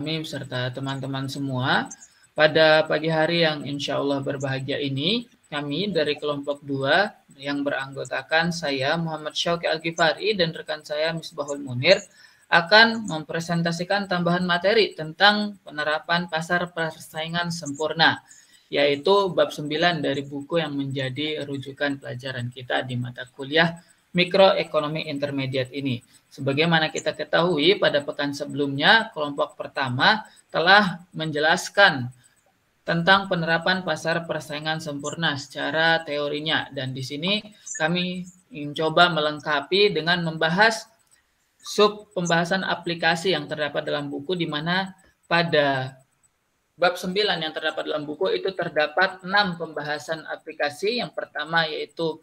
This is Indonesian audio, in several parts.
beserta teman-teman semua. Pada pagi hari yang insya Allah berbahagia ini, kami dari kelompok 2 yang beranggotakan saya Muhammad Syauqi Al-Ghifari dan rekan saya Misbahul Munir akan mempresentasikan tambahan materi tentang penerapan pasar persaingan sempurna, yaitu bab 9 dari buku yang menjadi rujukan pelajaran kita di mata kuliah Mikroekonomi Intermediate ini. Sebagaimana kita ketahui pada pekan sebelumnya, kelompok pertama telah menjelaskan tentang penerapan pasar persaingan sempurna secara teorinya. Dan di sini kami ingin coba melengkapi dengan membahas sub pembahasan aplikasi yang terdapat dalam buku, di mana pada bab 9 yang terdapat dalam buku itu terdapat 6 pembahasan aplikasi. Yang pertama yaitu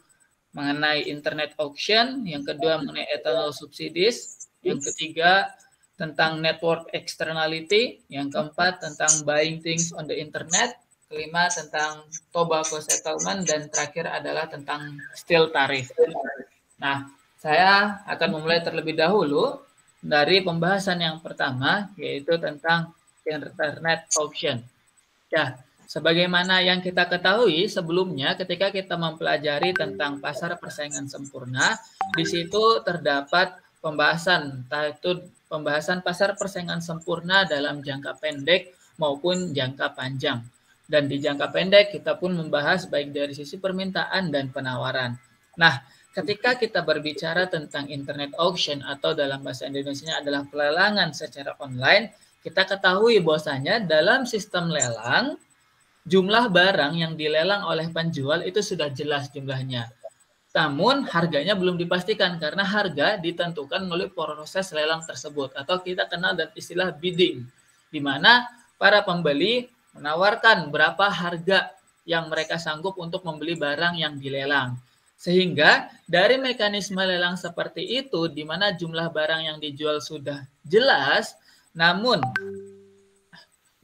mengenai internet auction, yang kedua mengenai ethanol subsidies, yang ketiga tentang network externality, yang keempat tentang buying things on the internet, kelima tentang tobacco settlement, dan terakhir adalah tentang steel tarif. Nah, saya akan memulai terlebih dahulu dari pembahasan yang pertama, yaitu tentang internet auction. Ya, sebagaimana yang kita ketahui sebelumnya, ketika kita mempelajari tentang pasar persaingan sempurna, di situ terdapat pembahasan, yaitu pembahasan pasar persaingan sempurna dalam jangka pendek maupun jangka panjang. Dan di jangka pendek kita pun membahas baik dari sisi permintaan dan penawaran. Nah, ketika kita berbicara tentang internet auction atau dalam bahasa Indonesia adalah pelelangan secara online, kita ketahui bahwasanya dalam sistem lelang, jumlah barang yang dilelang oleh penjual itu sudah jelas jumlahnya. Namun harganya belum dipastikan karena harga ditentukan melalui proses lelang tersebut atau kita kenal dengan istilah bidding, di mana para pembeli menawarkan berapa harga yang mereka sanggup untuk membeli barang yang dilelang. Sehingga dari mekanisme lelang seperti itu, di mana jumlah barang yang dijual sudah jelas, namun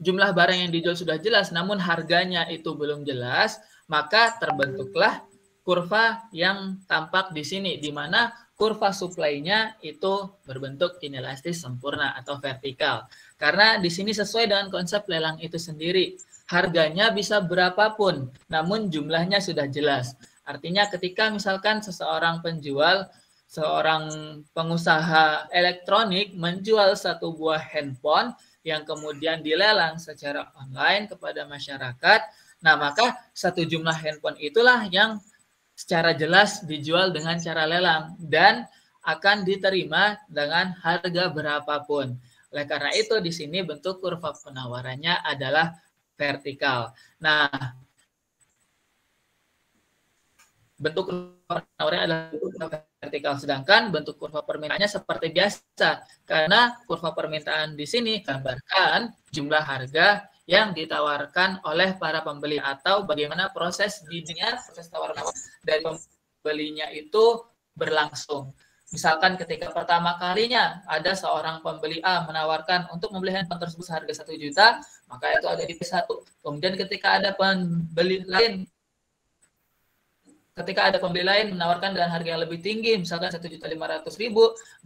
jumlah barang yang dijual sudah jelas, namun harganya itu belum jelas, maka terbentuklah kurva yang tampak di sini, di mana kurva supply-nya itu berbentuk inelastis sempurna atau vertikal. Karena di sini sesuai dengan konsep lelang itu sendiri, harganya bisa berapapun, namun jumlahnya sudah jelas. Artinya ketika misalkan seseorang penjual, seorang pengusaha elektronik menjual satu buah handphone yang kemudian dilelang secara online kepada masyarakat, nah maka satu jumlah handphone itulah yang secara jelas dijual dengan cara lelang dan akan diterima dengan harga berapapun. Oleh karena itu di sini bentuk kurva penawarannya adalah vertikal. Nah, bentuk kurva penawarannya adalah vertikal, sedangkan bentuk kurva permintaannya seperti biasa, karena kurva permintaan di sini gambarkan jumlah harga yang ditawarkan oleh para pembeli atau bagaimana proses biddingnya, proses tawar-menawar dari pembelinya itu berlangsung. Misalkan ketika pertama kalinya ada seorang pembeli A menawarkan untuk membeli handphone tersebut seharga 1 juta, maka itu ada di P1. Kemudian ketika ada pembeli lain menawarkan dengan harga yang lebih tinggi, misalkan 1.500.000,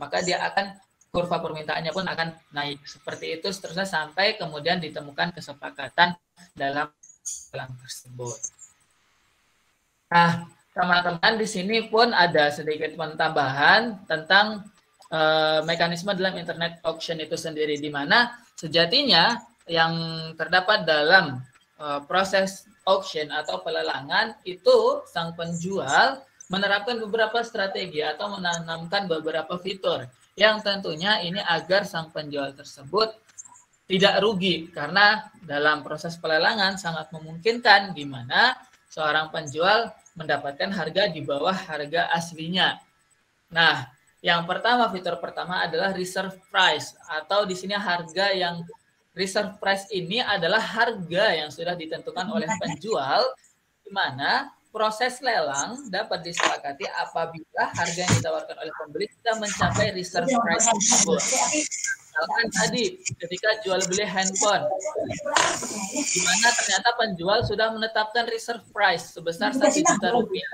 maka dia akan kurva permintaannya pun akan naik. Seperti itu seterusnya sampai kemudian ditemukan kesepakatan dalam lelang tersebut. Nah, teman-teman di sini pun ada sedikit penambahan tentang mekanisme dalam internet auction itu sendiri, di mana sejatinya yang terdapat dalam proses auction atau pelelangan itu sang penjual menerapkan beberapa strategi atau menanamkan beberapa fitur yang tentunya ini agar sang penjual tersebut tidak rugi, karena dalam proses pelelangan sangat memungkinkan di mana seorang penjual mendapatkan harga di bawah harga aslinya. Nah, yang pertama, fitur pertama adalah reserve price, atau di sini harga yang reserve price ini adalah harga yang sudah ditentukan oleh penjual, di mana proses lelang dapat disepakati apabila harga yang ditawarkan oleh pembeli sudah mencapai reserve price tersebut. Misalkan tadi ketika jual beli handphone, di mana ternyata penjual sudah menetapkan reserve price sebesar 1 juta rupiah.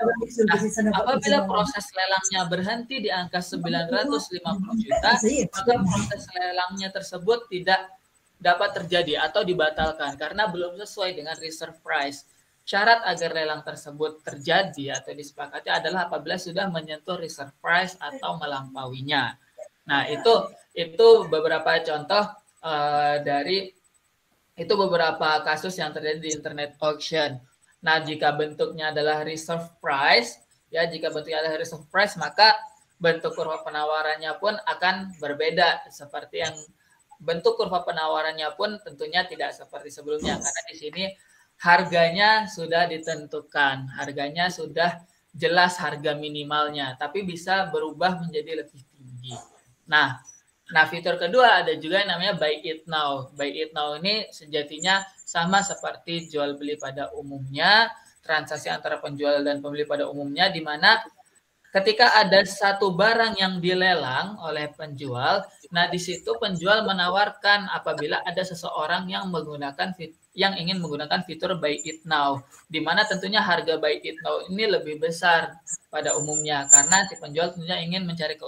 Nah, apabila proses lelangnya berhenti di angka 950 juta, maka proses lelangnya tersebut tidak dapat terjadi atau dibatalkan karena belum sesuai dengan reserve price. Syarat agar lelang tersebut terjadi atau disepakati adalah apabila sudah menyentuh reserve price atau melampauinya. Nah, itu beberapa contoh dari itu beberapa kasus yang terjadi di internet auction. Nah, jika bentuknya adalah reserve price, ya jika bentuknya adalah reserve price, maka bentuk kurva penawarannya pun akan berbeda. Seperti yang bentuk kurva penawarannya pun tentunya tidak seperti sebelumnya, karena di sini harganya sudah ditentukan, harganya sudah jelas harga minimalnya, tapi bisa berubah menjadi lebih tinggi. Nah, fitur kedua ada juga yang namanya buy it now. Buy it now ini sejatinya sama seperti jual beli pada umumnya, transaksi antara penjual dan pembeli pada umumnya, di mana ketika ada satu barang yang dilelang oleh penjual, nah di situ penjual menawarkan apabila ada seseorang yang ingin menggunakan fitur buy it now, di mana tentunya harga buy it now ini lebih besar pada umumnya karena si penjual tentunya ingin mencari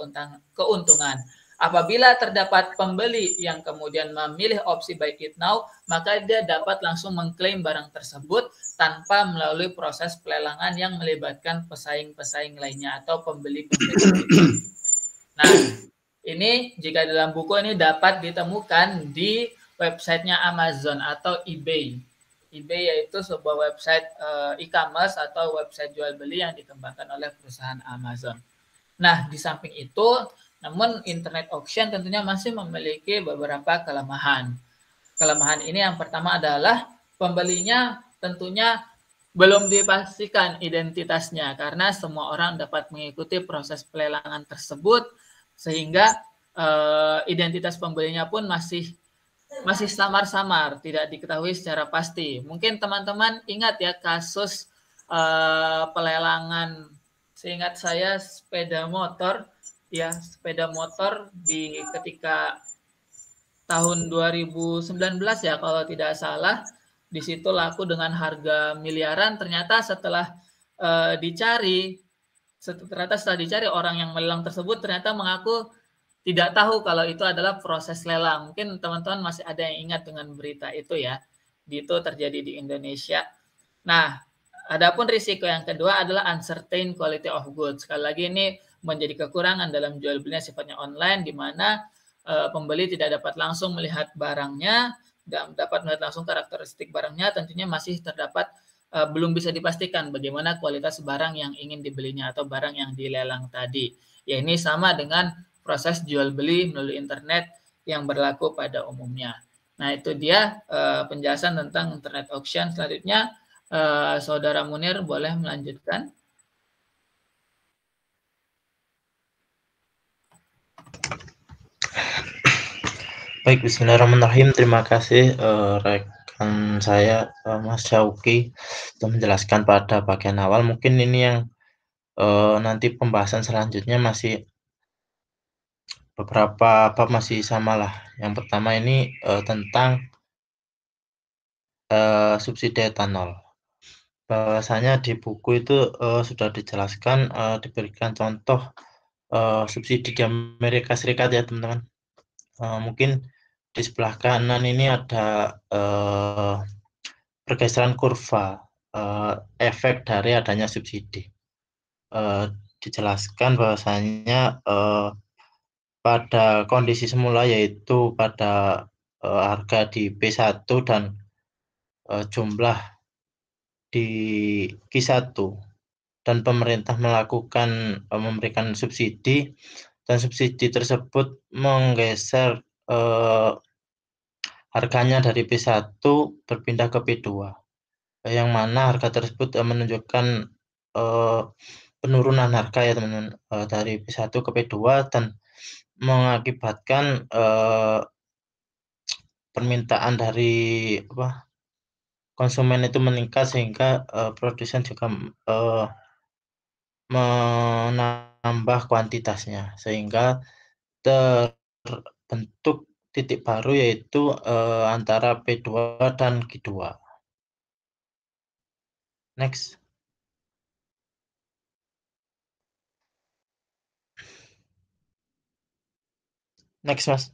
keuntungan. Apabila terdapat pembeli yang kemudian memilih opsi buy it now, maka dia dapat langsung mengklaim barang tersebut tanpa melalui proses pelelangan yang melibatkan pesaing-pesaing lainnya atau pembeli-pembeli. Nah, ini jika dalam buku ini dapat ditemukan di websitenya Amazon atau eBay. eBay yaitu sebuah website e-commerce atau website jual beli yang dikembangkan oleh perusahaan Amazon. Nah, di samping itu, namun internet auction tentunya masih memiliki beberapa kelemahan. Kelemahan ini yang pertama adalah pembelinya tentunya belum dipastikan identitasnya karena semua orang dapat mengikuti proses pelelangan tersebut sehingga identitas pembelinya pun masih samar-samar, tidak diketahui secara pasti. Mungkin teman-teman ingat ya kasus pelelangan, seingat saya sepeda motor di ketika tahun 2019 ya kalau tidak salah, di situ laku dengan harga miliaran. Ternyata setelah dicari orang yang melelang tersebut ternyata mengaku tidak tahu kalau itu adalah proses lelang. Mungkin teman-teman masih ada yang ingat dengan berita itu ya. Itu terjadi di Indonesia. Nah, adapun risiko yang kedua adalah uncertain quality of goods. Sekali lagi ini menjadi kekurangan dalam jual belinya sifatnya online, di mana pembeli tidak dapat langsung melihat barangnya dan dapat melihat langsung karakteristik barangnya. Tentunya masih terdapat belum bisa dipastikan bagaimana kualitas barang yang ingin dibelinya atau barang yang dilelang tadi. Ya, ini sama dengan proses jual beli melalui internet yang berlaku pada umumnya. Nah, itu dia penjelasan tentang internet auction. Selanjutnya, Saudara Munir boleh melanjutkan. Baik, bismillahirrahmanirrahim. Terima kasih rekan saya Mas Syauki sudah menjelaskan pada bagian awal. Mungkin ini yang nanti pembahasan selanjutnya masih beberapa bab masih sama lah. Yang pertama ini tentang subsidi etanol. Bahwasanya di buku itu sudah dijelaskan, diberikan contoh subsidi di Amerika Serikat ya teman-teman. Mungkin di sebelah kanan ini ada pergeseran kurva efek dari adanya subsidi. Dijelaskan bahwasanya pada kondisi semula yaitu pada harga di P1 dan jumlah di Q1 dan pemerintah memberikan subsidi dan subsidi tersebut menggeser harganya dari P1 berpindah ke P2, yang mana harga tersebut menunjukkan penurunan harga ya teman-teman dari P1 ke P2 dan mengakibatkan permintaan dari konsumen itu meningkat sehingga produsen juga menambah kuantitasnya sehingga terbentuk titik baru yaitu antara P2 dan Q2. Next. Next, Mas.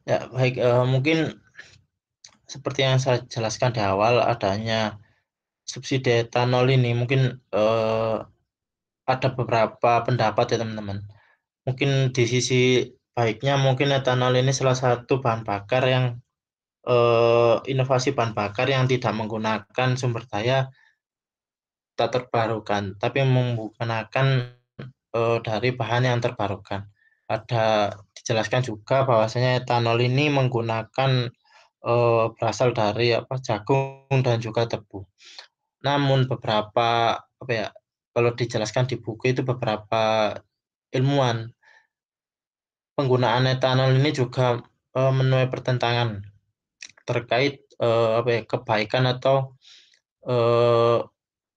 Ya, baik. Mungkin seperti yang saya jelaskan di awal, adanya subsidi etanol ini mungkin ada beberapa pendapat ya teman-teman. Mungkin di sisi baiknya mungkin etanol ini salah satu bahan bakar yang inovasi bahan bakar yang tidak menggunakan sumber daya tak terbarukan, tapi menggunakan dari bahan yang terbarukan. Ada dijelaskan juga bahwasanya etanol ini menggunakan berasal dari jagung dan juga tebu. Namun beberapa kalau dijelaskan di buku itu beberapa ilmuwan penggunaan etanol ini juga menuai pertentangan terkait kebaikan atau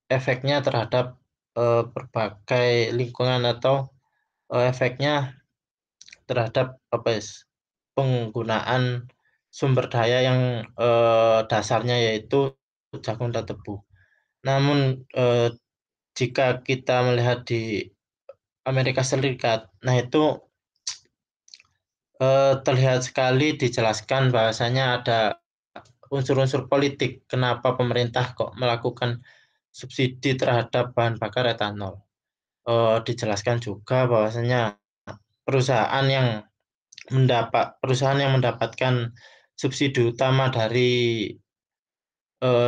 efeknya terhadap berbagai lingkungan atau efeknya terhadap penggunaan sumber daya yang dasarnya yaitu jagung dan tebu. Namun jika kita melihat di Amerika Serikat, nah itu terlihat sekali dijelaskan bahwasanya ada unsur-unsur politik kenapa pemerintah kok melakukan subsidi terhadap bahan bakar etanol. Dijelaskan juga bahwasanya perusahaan yang mendapatkan subsidi utama dari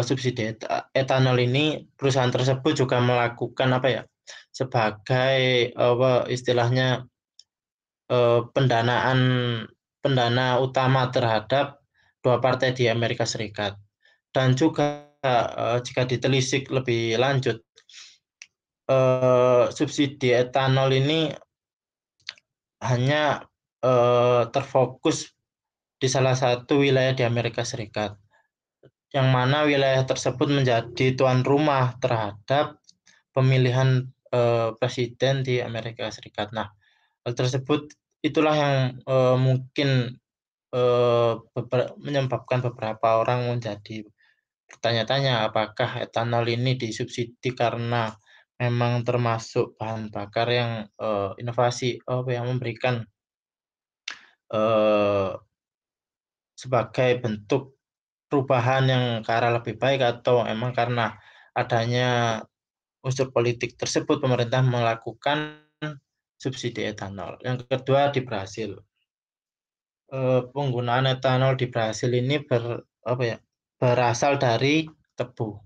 subsidi etanol ini, perusahaan tersebut juga melakukan sebagai istilahnya pendana utama terhadap dua partai di Amerika Serikat. Dan juga jika ditelisik lebih lanjut, subsidi etanol ini hanya terfokus di salah satu wilayah di Amerika Serikat, yang mana wilayah tersebut menjadi tuan rumah terhadap pemilihan presiden di Amerika Serikat. Nah, hal tersebut itulah yang mungkin menyebabkan beberapa orang menjadi bertanya-tanya apakah etanol ini disubsidi karena memang termasuk bahan bakar yang inovasi yang memberikan sebagai bentuk perubahan yang ke arah lebih baik, atau emang karena adanya unsur politik tersebut pemerintah melakukan subsidi etanol. Yang kedua di Brasil. Penggunaan etanol di Brasil ini berasal dari tebu.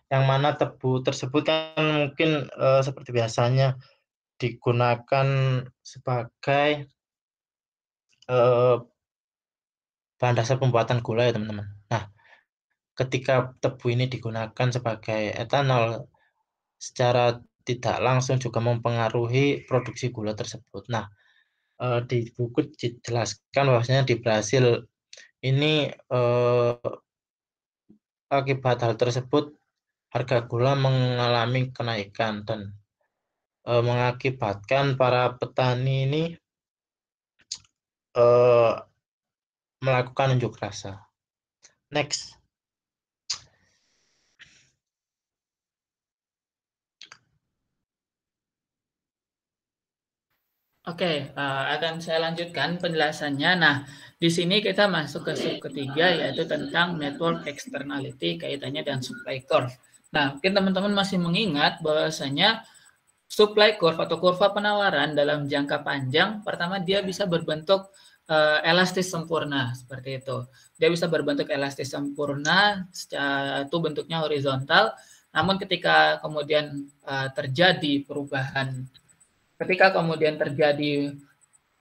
Yang mana tebu tersebut kan mungkin seperti biasanya digunakan sebagai bahan dasar pembuatan gula ya teman-teman. Nah, ketika tebu ini digunakan sebagai etanol, secara tidak langsung juga mempengaruhi produksi gula tersebut. Nah, di buku dijelaskan bahwasanya di Brasil ini akibat hal tersebut harga gula mengalami kenaikan dan mengakibatkan para petani ini melakukan unjuk rasa. Next. Oke, akan saya lanjutkan penjelasannya. Nah, di sini kita masuk ke sub ketiga, yaitu tentang network externality kaitannya dengan supply curve. Nah, mungkin teman-teman masih mengingat bahwasanya supply curve atau kurva penawaran dalam jangka panjang, pertama dia bisa berbentuk elastis sempurna, seperti itu. Dia bisa berbentuk elastis sempurna, itu bentuknya horizontal, namun ketika kemudian terjadi perubahan, ketika kemudian terjadi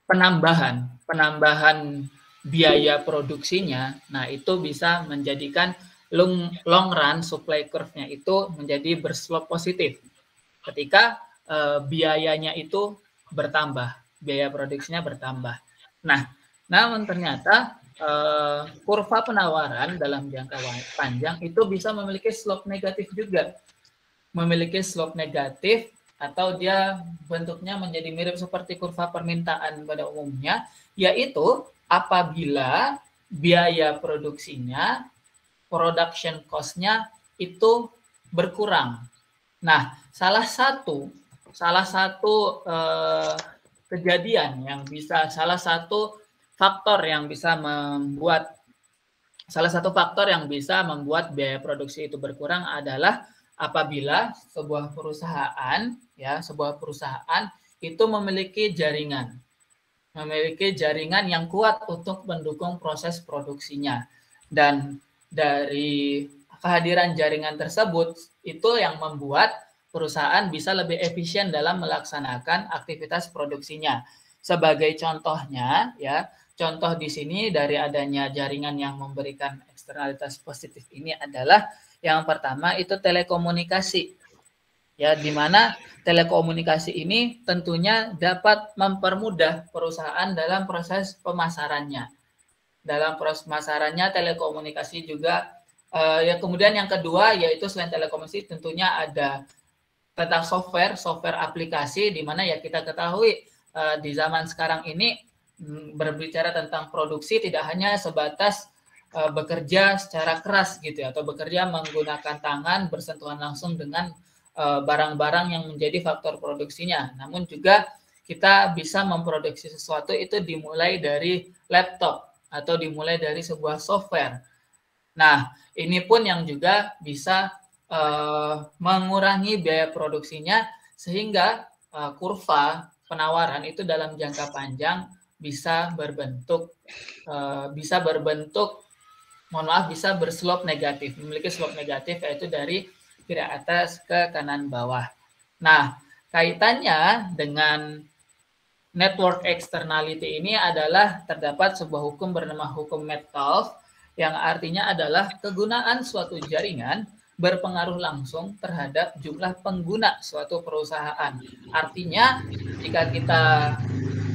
penambahan biaya produksinya, nah itu bisa menjadikan long run supply curve-nya itu menjadi berslope positif. Ketika biayanya itu bertambah, biaya produksinya bertambah. Nah, namun ternyata kurva penawaran dalam jangka panjang itu bisa memiliki slope negatif juga. Memiliki slope negatif atau dia bentuknya menjadi mirip seperti kurva permintaan pada umumnya, yaitu apabila biaya produksinya, production cost-nya itu berkurang. Nah, salah satu kejadian yang bisa, salah satu faktor yang bisa membuat salah satu faktor yang bisa membuat biaya produksi itu berkurang adalah apabila sebuah perusahaan itu memiliki jaringan yang kuat untuk mendukung proses produksinya. Dan dari kehadiran jaringan tersebut itu yang membuat perusahaan bisa lebih efisien dalam melaksanakan aktivitas produksinya. Sebagai contohnya, contoh di sini dari adanya jaringan yang memberikan eksternalitas positif ini adalah yang pertama itu telekomunikasi. Di mana telekomunikasi ini tentunya dapat mempermudah perusahaan dalam proses pemasarannya. Dalam proses pemasarannya telekomunikasi juga kemudian yang kedua yaitu selain telekomunikasi tentunya ada tentang software aplikasi di mana kita ketahui di zaman sekarang ini berbicara tentang produksi tidak hanya sebatas bekerja secara keras gitu atau bekerja menggunakan tangan bersentuhan langsung dengan barang-barang yang menjadi faktor produksinya, namun juga kita bisa memproduksi sesuatu itu dimulai dari laptop atau dimulai dari sebuah software. Nah, ini pun yang juga bisa mengurangi biaya produksinya sehingga kurva penawaran itu dalam jangka panjang bisa berbentuk berslope negatif, memiliki slope negatif yaitu dari kiri atas ke kanan bawah. Nah, kaitannya dengan network externality ini adalah terdapat sebuah hukum bernama hukum Metcalfe yang artinya adalah kegunaan suatu jaringan berpengaruh langsung terhadap jumlah pengguna suatu perusahaan. Artinya, jika kita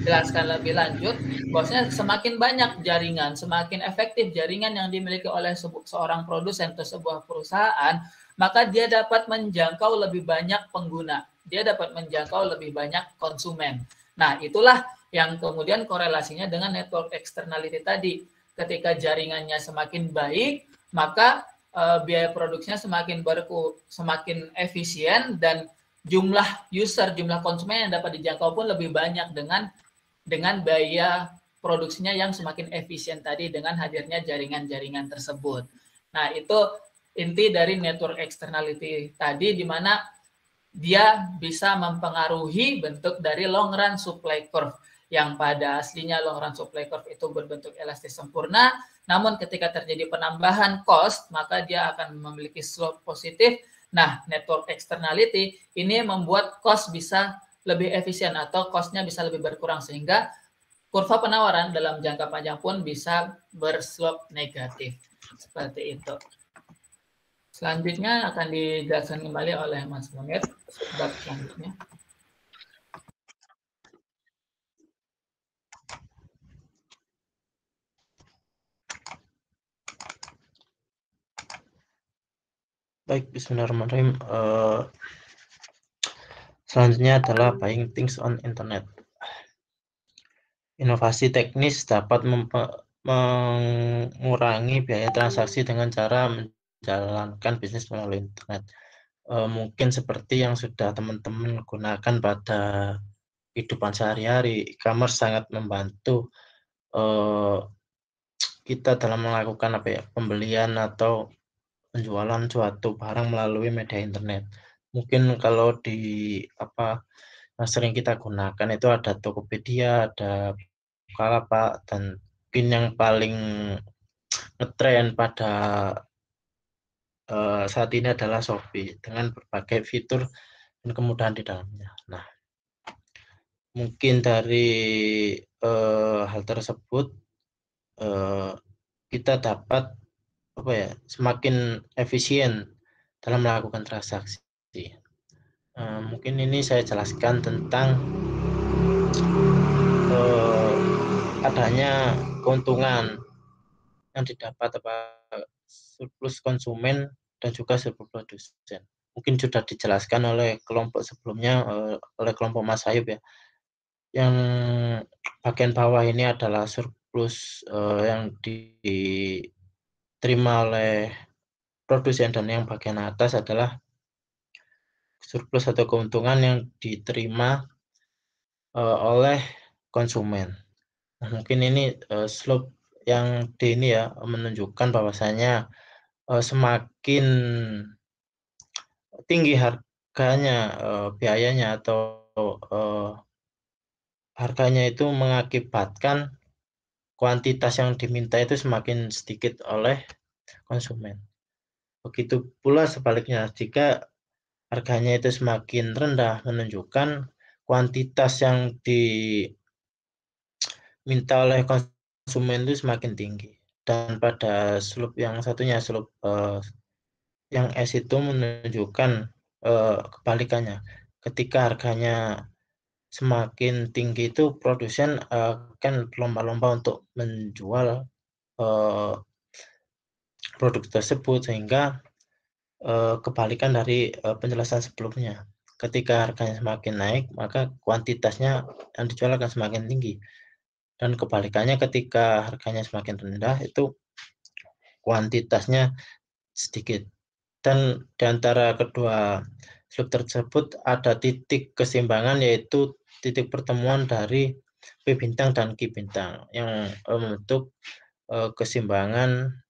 jelaskan lebih lanjut, bahwasanya semakin banyak jaringan, semakin efektif jaringan yang dimiliki oleh seorang produsen atau sebuah perusahaan, maka dia dapat menjangkau lebih banyak pengguna, dia dapat menjangkau lebih banyak konsumen. Nah, itulah yang kemudian korelasinya dengan network externality tadi. Ketika jaringannya semakin baik, maka biaya produksinya semakin efisien dan jumlah user, jumlah konsumen yang dapat dijangkau pun lebih banyak dengan biaya produksinya yang semakin efisien tadi dengan hadirnya jaringan-jaringan tersebut. Nah, itu inti dari network externality tadi di mana dia bisa mempengaruhi bentuk dari long run supply curve yang pada aslinya long run supply curve itu berbentuk elastis sempurna, namun ketika terjadi penambahan cost, maka dia akan memiliki slope positif. Nah, network externality ini membuat cost bisa lebih efisien atau cost-nya bisa lebih berkurang sehingga kurva penawaran dalam jangka panjang pun bisa berslope negatif. Seperti itu. Selanjutnya akan dijelaskan kembali oleh Mas Munir bab selanjutnya. Baik, bismillahirrahmanirrahim. Selanjutnya adalah buying things on internet. Inovasi teknis dapat mengurangi biaya transaksi dengan cara menjalankan bisnis melalui internet. Mungkin seperti yang sudah teman-teman gunakan pada kehidupan sehari-hari, e-commerce sangat membantu kita dalam melakukan pembelian atau penjualan suatu barang melalui media internet. Mungkin kalau yang sering kita gunakan itu ada Tokopedia, ada Bukalapak, dan mungkin yang paling ngetren pada saat ini adalah Shopee dengan berbagai fitur dan kemudahan di dalamnya. Nah, mungkin dari hal tersebut kita dapat semakin efisien dalam melakukan transaksi. Mungkin ini saya jelaskan tentang adanya keuntungan yang didapat surplus konsumen dan juga surplus produsen. Mungkin sudah dijelaskan oleh kelompok sebelumnya, oleh kelompok Mas Ayub ya. Yang bagian bawah ini adalah surplus yang diterima oleh produsen dan yang bagian atas adalah surplus atau keuntungan yang diterima oleh konsumen. Nah, mungkin ini slope yang D ini ya menunjukkan bahwasanya semakin tinggi harganya, biayanya atau harganya itu mengakibatkan kuantitas yang diminta itu semakin sedikit oleh konsumen. Begitu pula sebaliknya, jika harganya itu semakin rendah menunjukkan kuantitas yang diminta oleh konsumen itu semakin tinggi. Dan pada slide yang satunya, slide yang S itu menunjukkan kebalikannya. Ketika harganya semakin tinggi itu produsen akan berlomba-lomba untuk menjual produk tersebut, sehingga kebalikan dari penjelasan sebelumnya. Ketika harganya semakin naik, maka kuantitasnya yang dijual akan semakin tinggi. Dan kebalikannya ketika harganya semakin rendah, itu kuantitasnya sedikit. Dan di antara kedua slide tersebut ada titik keseimbangan, yaitu titik pertemuan dari P bintang dan Q bintang yang membentuk keseimbangan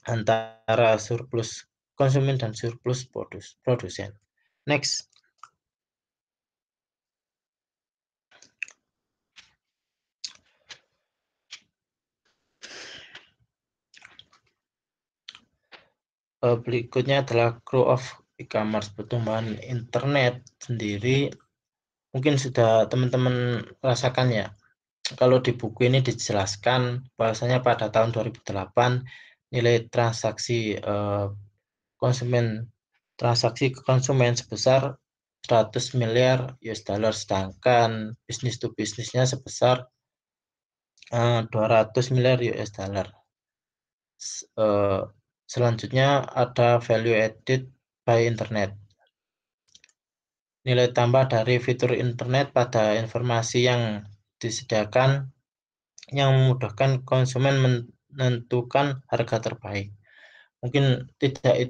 antara surplus konsumen dan surplus produsen. Next. Berikutnya adalah growth of e-commerce, pertumbuhan internet sendiri. Mungkin sudah teman-teman rasakan ya. Kalau di buku ini dijelaskan bahwasanya pada tahun 2008 nilai transaksi transaksi ke konsumen sebesar 100 miliar US dollar, sedangkan bisnis to bisnisnya sebesar 200 miliar US dollar. Selanjutnya ada value added by internet. Nilai tambah dari fitur internet pada informasi yang disediakan yang memudahkan konsumen menentukan harga terbaik. Mungkin tidak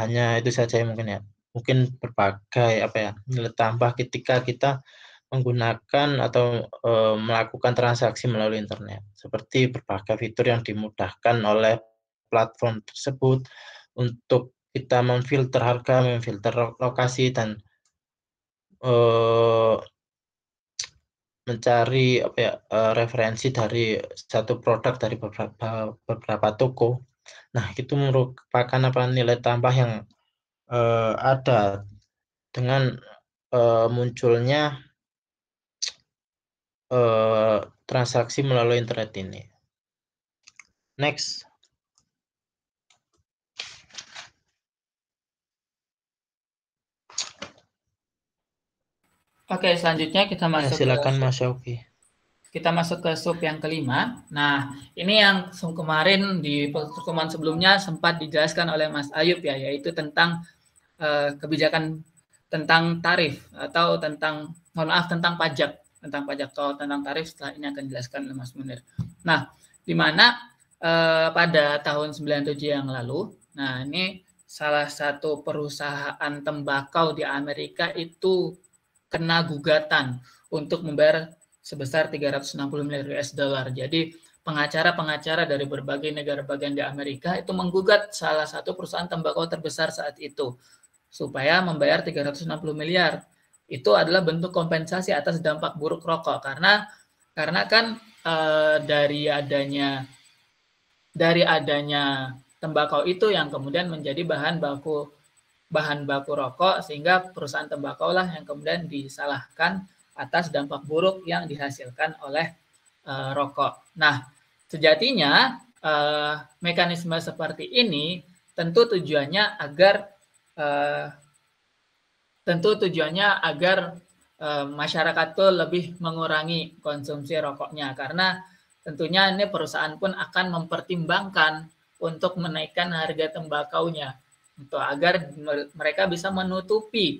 hanya itu saja mungkin ya. Mungkin berbagai nilai tambah ketika kita menggunakan atau melakukan transaksi melalui internet, seperti berbagai fitur yang dimudahkan oleh platform tersebut untuk kita memfilter harga, memfilter lokasi, dan mencari referensi dari satu produk dari beberapa toko. Nah, itu merupakan nilai tambah yang ada dengan munculnya transaksi melalui internet ini. Next. Oke, selanjutnya kita masuk silakan Mas Yogi. Kita masuk ke sub yang kelima. Nah, ini yang kemarin di pertemuan sebelumnya sempat dijelaskan oleh Mas Ayub ya, yaitu tentang kebijakan tentang tarif atau tentang tentang pajak, tentang tarif. Setelah ini akan dijelaskan oleh Mas Munir. Nah, di mana pada tahun 97 yang lalu, nah ini salah satu perusahaan tembakau di Amerika itu kena gugatan untuk membayar sebesar 360 miliar US dollar. Jadi pengacara-pengacara dari berbagai negara bagian di Amerika itu menggugat salah satu perusahaan tembakau terbesar saat itu supaya membayar 360 miliar. Itu adalah bentuk kompensasi atas dampak buruk rokok karena kan dari adanya tembakau itu yang kemudian menjadi bahan baku rokok, sehingga perusahaan tembakau lah yang kemudian disalahkan atas dampak buruk yang dihasilkan oleh rokok. Nah, sejatinya mekanisme seperti ini tentu tujuannya agar masyarakat tuh lebih mengurangi konsumsi rokoknya, karena tentunya ini perusahaan pun akan mempertimbangkan untuk menaikkan harga tembakaunya untuk agar mereka bisa menutupi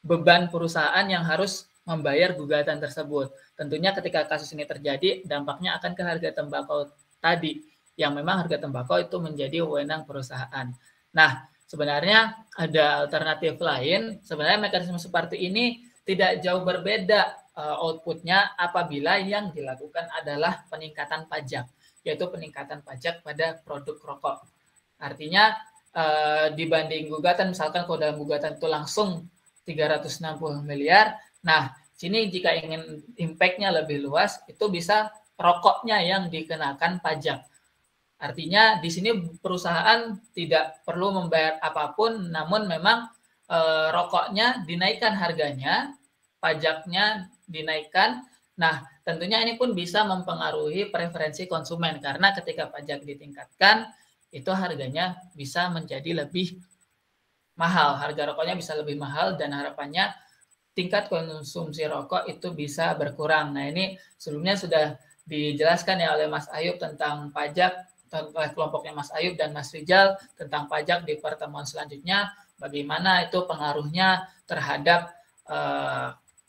beban perusahaan yang harus membayar gugatan tersebut. Tentunya ketika kasus ini terjadi, dampaknya akan ke harga tembakau tadi, yang memang harga tembakau itu menjadi wewenang perusahaan. Nah, sebenarnya ada alternatif lain. Sebenarnya mekanisme seperti ini tidak jauh berbeda outputnya apabila yang dilakukan adalah peningkatan pajak, yaitu peningkatan pajak pada produk rokok. Artinya dibanding gugatan, misalkan kalau dalam gugatan itu langsung 360 miliar, nah sini jika ingin impact-nya lebih luas, itu bisa rokoknya yang dikenakan pajak. Artinya di sini perusahaan tidak perlu membayar apapun, namun memang rokoknya dinaikkan harganya, pajaknya dinaikkan. Nah, tentunya ini pun bisa mempengaruhi preferensi konsumen karena ketika pajak ditingkatkan, itu harganya bisa menjadi lebih mahal. Harga rokoknya bisa lebih mahal dan harapannya tingkat konsumsi rokok itu bisa berkurang. Nah, ini sebelumnya sudah dijelaskan ya oleh Mas Ayub tentang pajak, oleh kelompoknya Mas Ayub dan Mas Rijal tentang pajak di pertemuan selanjutnya, bagaimana itu pengaruhnya terhadap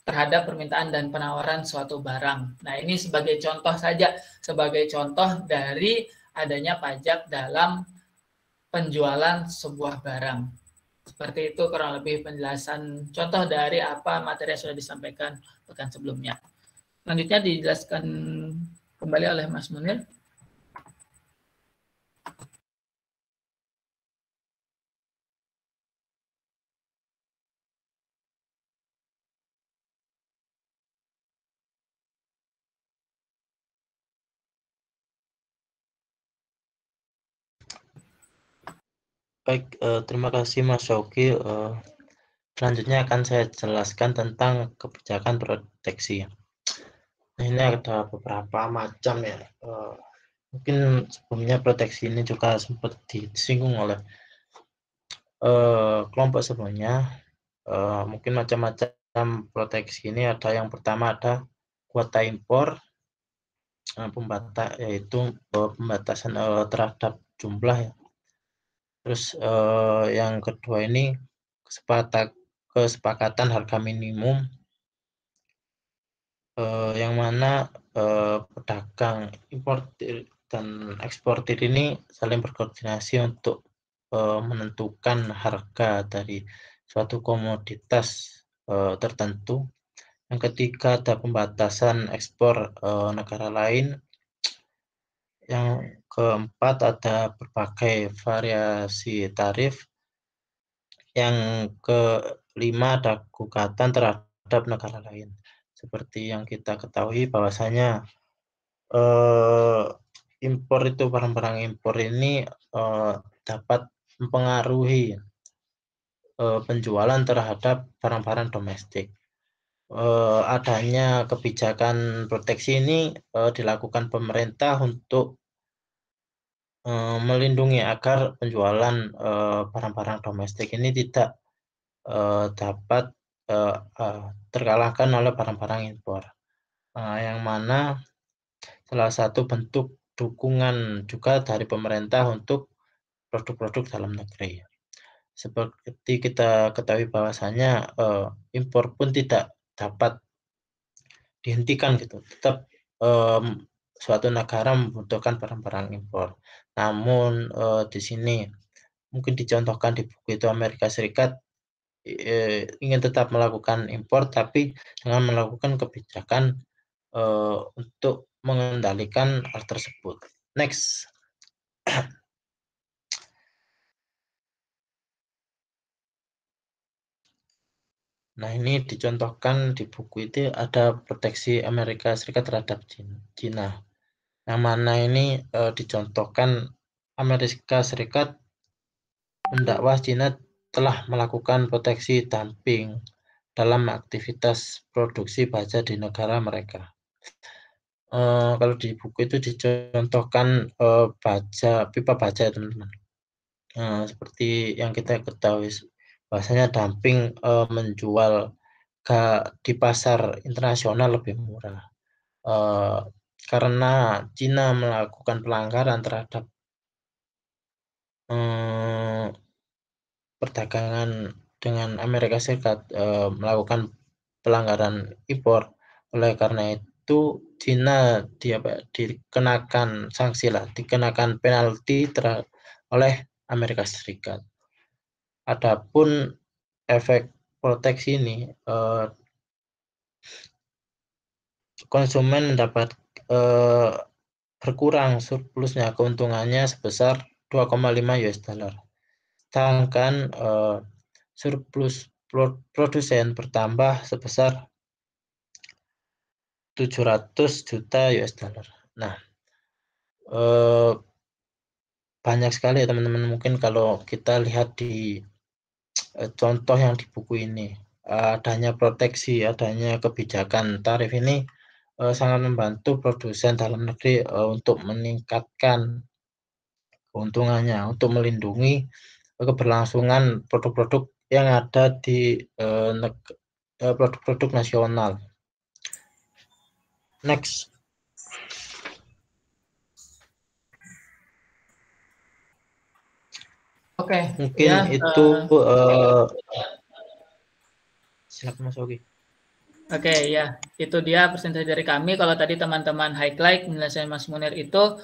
terhadap permintaan dan penawaran suatu barang. Nah, ini sebagai contoh saja, sebagai contoh dari adanya pajak dalam penjualan sebuah barang. Seperti itu kurang lebih penjelasan contoh dari apa materi yang sudah disampaikan pekan sebelumnya. Selanjutnya dijelaskan kembali oleh Mas Munir. Baik, terima kasih Mas Shoki. Selanjutnya akan saya jelaskan tentang kebijakan proteksi. Nah, ini ada beberapa macam ya. Mungkin sebelumnya proteksi ini juga sempat disinggung oleh kelompok sebelumnya. Mungkin macam-macam proteksi ini ada yang pertama ada kuota impor, yaitu pembatasan terhadap jumlah ya. Terus yang kedua ini kesepakatan harga minimum, yang mana pedagang importir dan eksportir ini saling berkoordinasi untuk menentukan harga dari suatu komoditas tertentu. Yang ketiga ada pembatasan ekspor negara lain. Yang keempat ada berbagai variasi tarif. Yang kelima ada gugatan terhadap negara lain. Seperti yang kita ketahui bahwasanya impor itu barang-barang impor ini dapat mempengaruhi penjualan terhadap barang-barang domestik. Adanya kebijakan proteksi ini dilakukan pemerintah untuk melindungi agar penjualan barang-barang domestik ini tidak dapat terkalahkan oleh barang-barang impor. Yang mana salah satu bentuk dukungan juga dari pemerintah untuk produk-produk dalam negeri. Seperti kita ketahui bahwasanya impor pun tidak dapat dihentikan gitu. Tetap suatu negara membutuhkan barang-barang impor. Namun di sini mungkin dicontohkan di buku itu Amerika Serikat ingin tetap melakukan impor tapi dengan melakukan kebijakan untuk mengendalikan hal tersebut. Next. Nah, ini dicontohkan di buku itu ada proteksi Amerika Serikat terhadap Cina. Yang mana ini dicontohkan Amerika Serikat mendakwa Cina telah melakukan proteksi dumping dalam aktivitas produksi baja di negara mereka. Kalau di buku itu dicontohkan pipa baja teman-teman. Seperti yang kita ketahui bahwasanya dumping menjual di pasar internasional lebih murah karena Cina melakukan pelanggaran terhadap perdagangan dengan Amerika Serikat, melakukan pelanggaran impor. Oleh karena itu Cina dikenakan sanksi lah, dikenakan penalti oleh Amerika Serikat. Adapun efek proteksi ini konsumen mendapat berkurang surplusnya, keuntungannya sebesar 2,5 US dollar. Sedangkan surplus produsen bertambah sebesar 700 juta US dollar. Nah, banyak sekali ya teman-teman, mungkin kalau kita lihat di contoh yang di buku ini, adanya proteksi, adanya kebijakan tarif ini sangat membantu produsen dalam negeri untuk meningkatkan keuntungannya, untuk melindungi keberlangsungan produk-produk yang ada di produk-produk nasional. Next. Oke, mungkin ya, itu silakan Mas Ogi. Oke, ya, itu dia presentasi dari kami. Kalau tadi teman-teman highlight penjelasan Mas Munir itu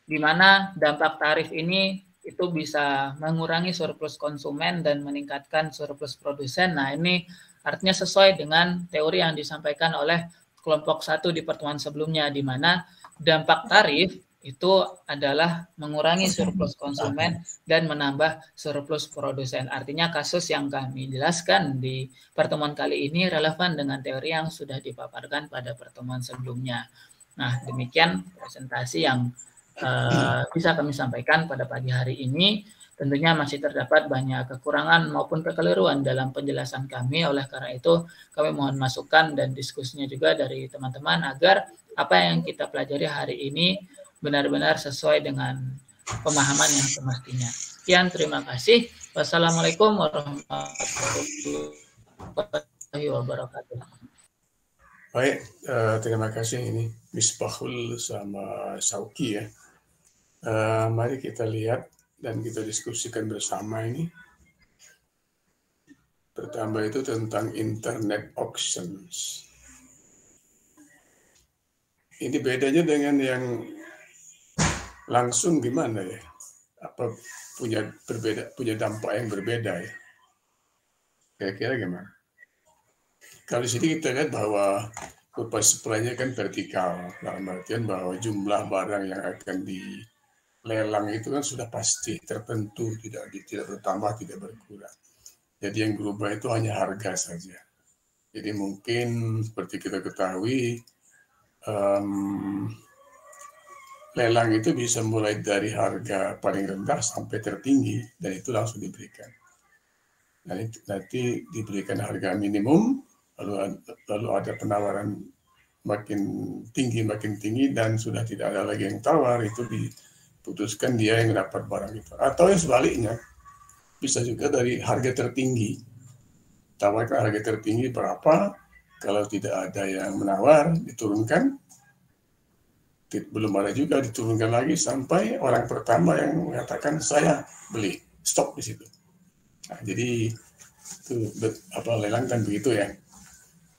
di mana dampak tarif ini itu bisa mengurangi surplus konsumen dan meningkatkan surplus produsen. Nah, ini artinya sesuai dengan teori yang disampaikan oleh kelompok 1 di pertemuan sebelumnya, di mana dampak tarif itu adalah mengurangi surplus konsumen dan menambah surplus produsen. Artinya kasus yang kami jelaskan di pertemuan kali ini relevan dengan teori yang sudah dipaparkan pada pertemuan sebelumnya. Nah, demikian presentasi yang bisa kami sampaikan pada pagi hari ini. Tentunya masih terdapat banyak kekurangan maupun kekeliruan dalam penjelasan kami. Oleh karena itu, kami mohon masukan dan diskusinya juga dari teman-teman agar apa yang kita pelajari hari ini benar-benar sesuai dengan pemahaman yang semestinya. Sekian, terima kasih. Wassalamualaikum warahmatullahi wabarakatuh. Baik, terima kasih ini Misbahul sama Sauki ya. Mari kita lihat dan kita diskusikan bersama ini. Pertama itu tentang internet auctions. Ini bedanya dengan yang langsung gimana ya? Apa punya dampak yang berbeda ya? Kira-kira gimana? Kalau di sini kita lihat bahwa kurva supply-nya kan vertikal, dalam artian bahwa jumlah barang yang akan dilelang itu kan sudah pasti tertentu, tidak bertambah, tidak berkurang. Jadi yang berubah itu hanya harga saja. Jadi mungkin seperti kita ketahui, lelang itu bisa mulai dari harga paling rendah sampai tertinggi, dan itu langsung diberikan. Nanti diberikan harga minimum, lalu ada penawaran makin tinggi, dan sudah tidak ada lagi yang tawar, itu diputuskan dia yang dapat barang itu. Atau yang sebaliknya, bisa juga dari harga tertinggi. Tawarkan harga tertinggi berapa, kalau tidak ada yang menawar, diturunkan. Belum ada juga, diturunkan lagi sampai orang pertama yang mengatakan saya beli, stop di situ. Nah, jadi itu lelang kan begitu ya.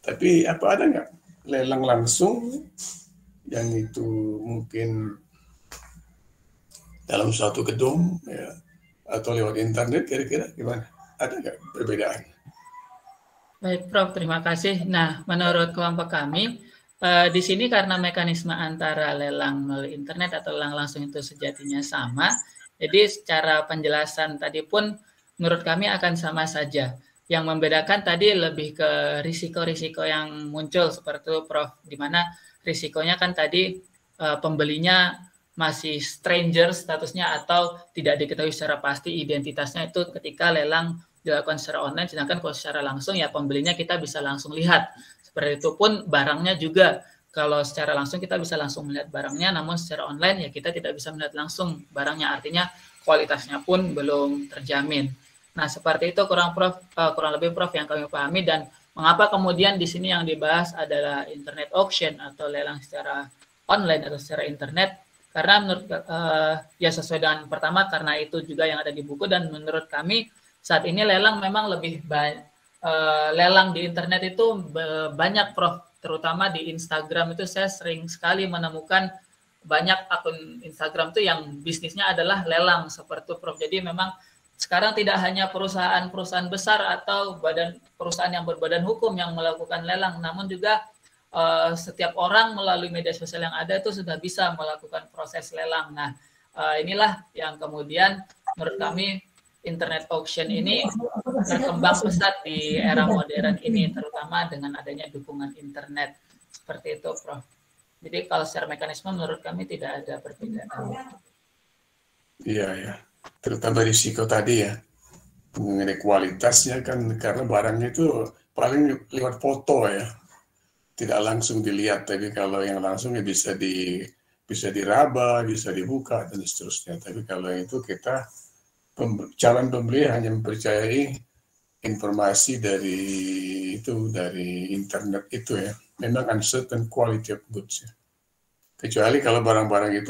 Tapi ada nggak lelang langsung yang itu mungkin dalam suatu gedung ya, atau lewat internet, kira-kira gimana? Ada nggak perbedaan? Baik, Prof. Terima kasih. Nah, menurut kelompok kami, di sini karena mekanisme antara lelang melalui internet atau lelang langsung itu sejatinya sama, jadi secara penjelasan tadi pun menurut kami akan sama saja. Yang membedakan tadi lebih ke risiko-risiko yang muncul seperti itu, Prof. Di mana risikonya kan tadi pembelinya masih stranger statusnya atau tidak diketahui secara pasti identitasnya itu ketika lelang dilakukan secara online, sedangkan kalau secara langsung ya pembelinya kita bisa langsung lihat. Seperti itu pun barangnya juga, kalau secara langsung kita bisa langsung melihat barangnya, namun secara online ya kita tidak bisa melihat langsung barangnya, artinya kualitasnya pun belum terjamin. Nah, seperti itu kurang lebih Prof yang kami pahami, dan mengapa kemudian di sini yang dibahas adalah internet auction atau lelang secara online atau secara internet, karena menurut ya sesuai dengan pertama karena itu juga yang ada di buku, dan menurut kami saat ini lelang memang lebih banyak. Lelang di internet itu banyak, Prof. Terutama di Instagram itu saya sering sekali menemukan banyak akun Instagram itu yang bisnisnya adalah lelang seperti itu, Prof. Jadi memang sekarang tidak hanya perusahaan-perusahaan besar atau perusahaan yang berbadan hukum yang melakukan lelang, namun juga setiap orang melalui media sosial yang ada itu sudah bisa melakukan proses lelang. Nah, inilah yang kemudian menurut kami internet auction ini berkembang pesat di era modern ini, terutama dengan adanya dukungan internet. Seperti itu, Prof. Jadi kalau secara mekanisme menurut kami tidak ada perbedaan. Iya, ya. Terutama risiko tadi ya. Mengenai kualitasnya kan, karena barangnya itu paling lewat foto ya. Tidak langsung dilihat, tapi kalau yang langsung ya bisa diraba, bisa dibuka, dan seterusnya. Tapi kalau yang itu kita, calon pembeli hanya mempercayai informasi dari internet itu ya. Memang uncertain quality of goods ya. Kecuali kalau barang-barang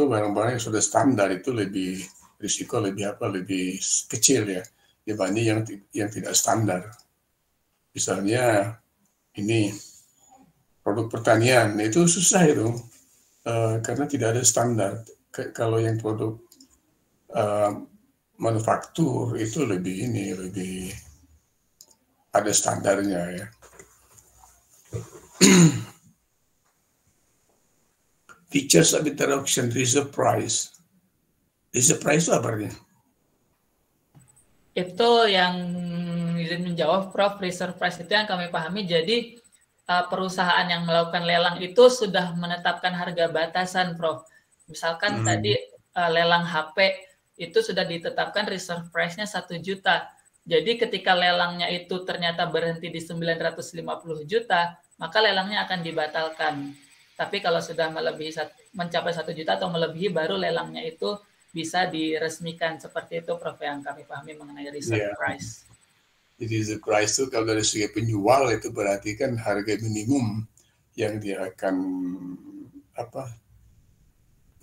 yang sudah standar itu lebih risiko lebih kecil ya dibanding yang tidak standar. Misalnya ini produk pertanian itu susah itu karena tidak ada standar. Kalau yang produk manufaktur itu lebih ada standarnya ya. Features of interaction, reserve price. Reserve price itu apa artinya? Itu yang izin menjawab, Prof. Reserve price itu yang kami pahami. Jadi perusahaan yang melakukan lelang itu sudah menetapkan harga batasan, Prof. Misalkan tadi lelang HP itu sudah ditetapkan reserve price-nya 1 juta. Jadi ketika lelangnya itu ternyata berhenti di 950 juta, maka lelangnya akan dibatalkan. Tapi kalau sudah mencapai 1 juta atau melebihi, baru lelangnya itu bisa diresmikan. Seperti itu, Prof, yang kami pahami mengenai reserve price. Jadi reserve price itu kalau dari segi penjual itu berarti kan harga minimum yang dia akan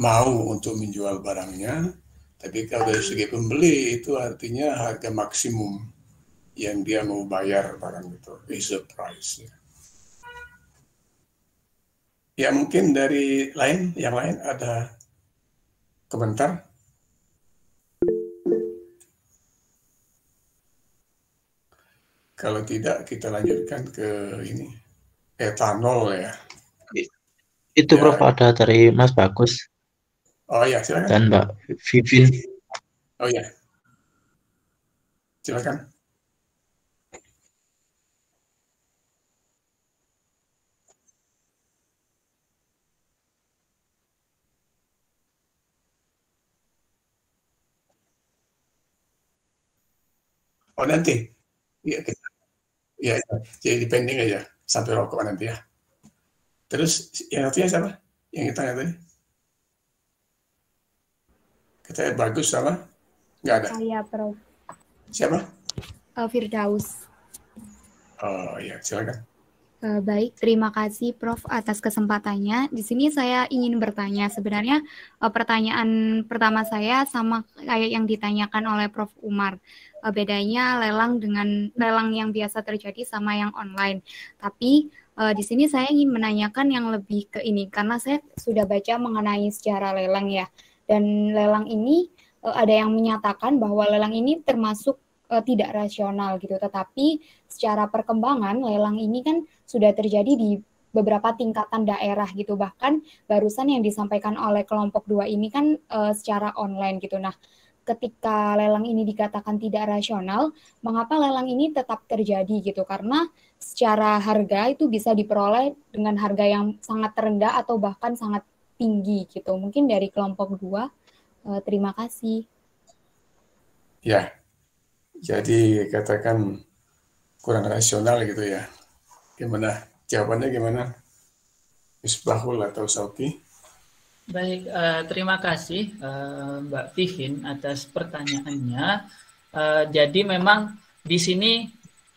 mau untuk menjual barangnya. Tapi kalau dari segi pembeli itu artinya harga maksimum yang dia mau bayar barang itu, reserve price. Ya mungkin dari yang lain ada komentar? Kalau tidak, kita lanjutkan ke ini, etanol ya. Itu Prof, ada dari Mas Bagus. Oh ya, silakan. Dan Mbak Vivin. Oh ya, silakan. Oh nanti, ya, jadi pending aja sampai rokok nanti ya. Terus yang satunya siapa? Yang kita tanya tadi? Katanya Bagus sama? Nggak ada? Saya, Prof. Siapa? Firdaus. Oh iya, silakan. Baik, terima kasih Prof atas kesempatannya. Di sini saya ingin bertanya, sebenarnya pertanyaan pertama saya sama kayak yang ditanyakan oleh Prof Umar. Bedanya lelang dengan lelang yang biasa terjadi sama yang online. Tapi di sini saya ingin menanyakan yang lebih ke ini, karena saya sudah baca mengenai sejarah lelang ya. Dan lelang ini ada yang menyatakan bahwa lelang ini termasuk tidak rasional gitu, tetapi secara perkembangan lelang ini kan sudah terjadi di beberapa tingkatan daerah gitu, bahkan barusan yang disampaikan oleh kelompok 2 ini kan secara online gitu. Nah, ketika lelang ini dikatakan tidak rasional, mengapa lelang ini tetap terjadi gitu? Karena secara harga itu bisa diperoleh dengan harga yang sangat rendah atau bahkan sangat tinggi gitu. Mungkin dari kelompok 2, terima kasih. Ya. Jadi katakan kurang rasional gitu ya. Gimana? Jawabannya gimana? Misbahul atau Sauki? Baik, terima kasih Mbak Vivin atas pertanyaannya. Jadi memang di sini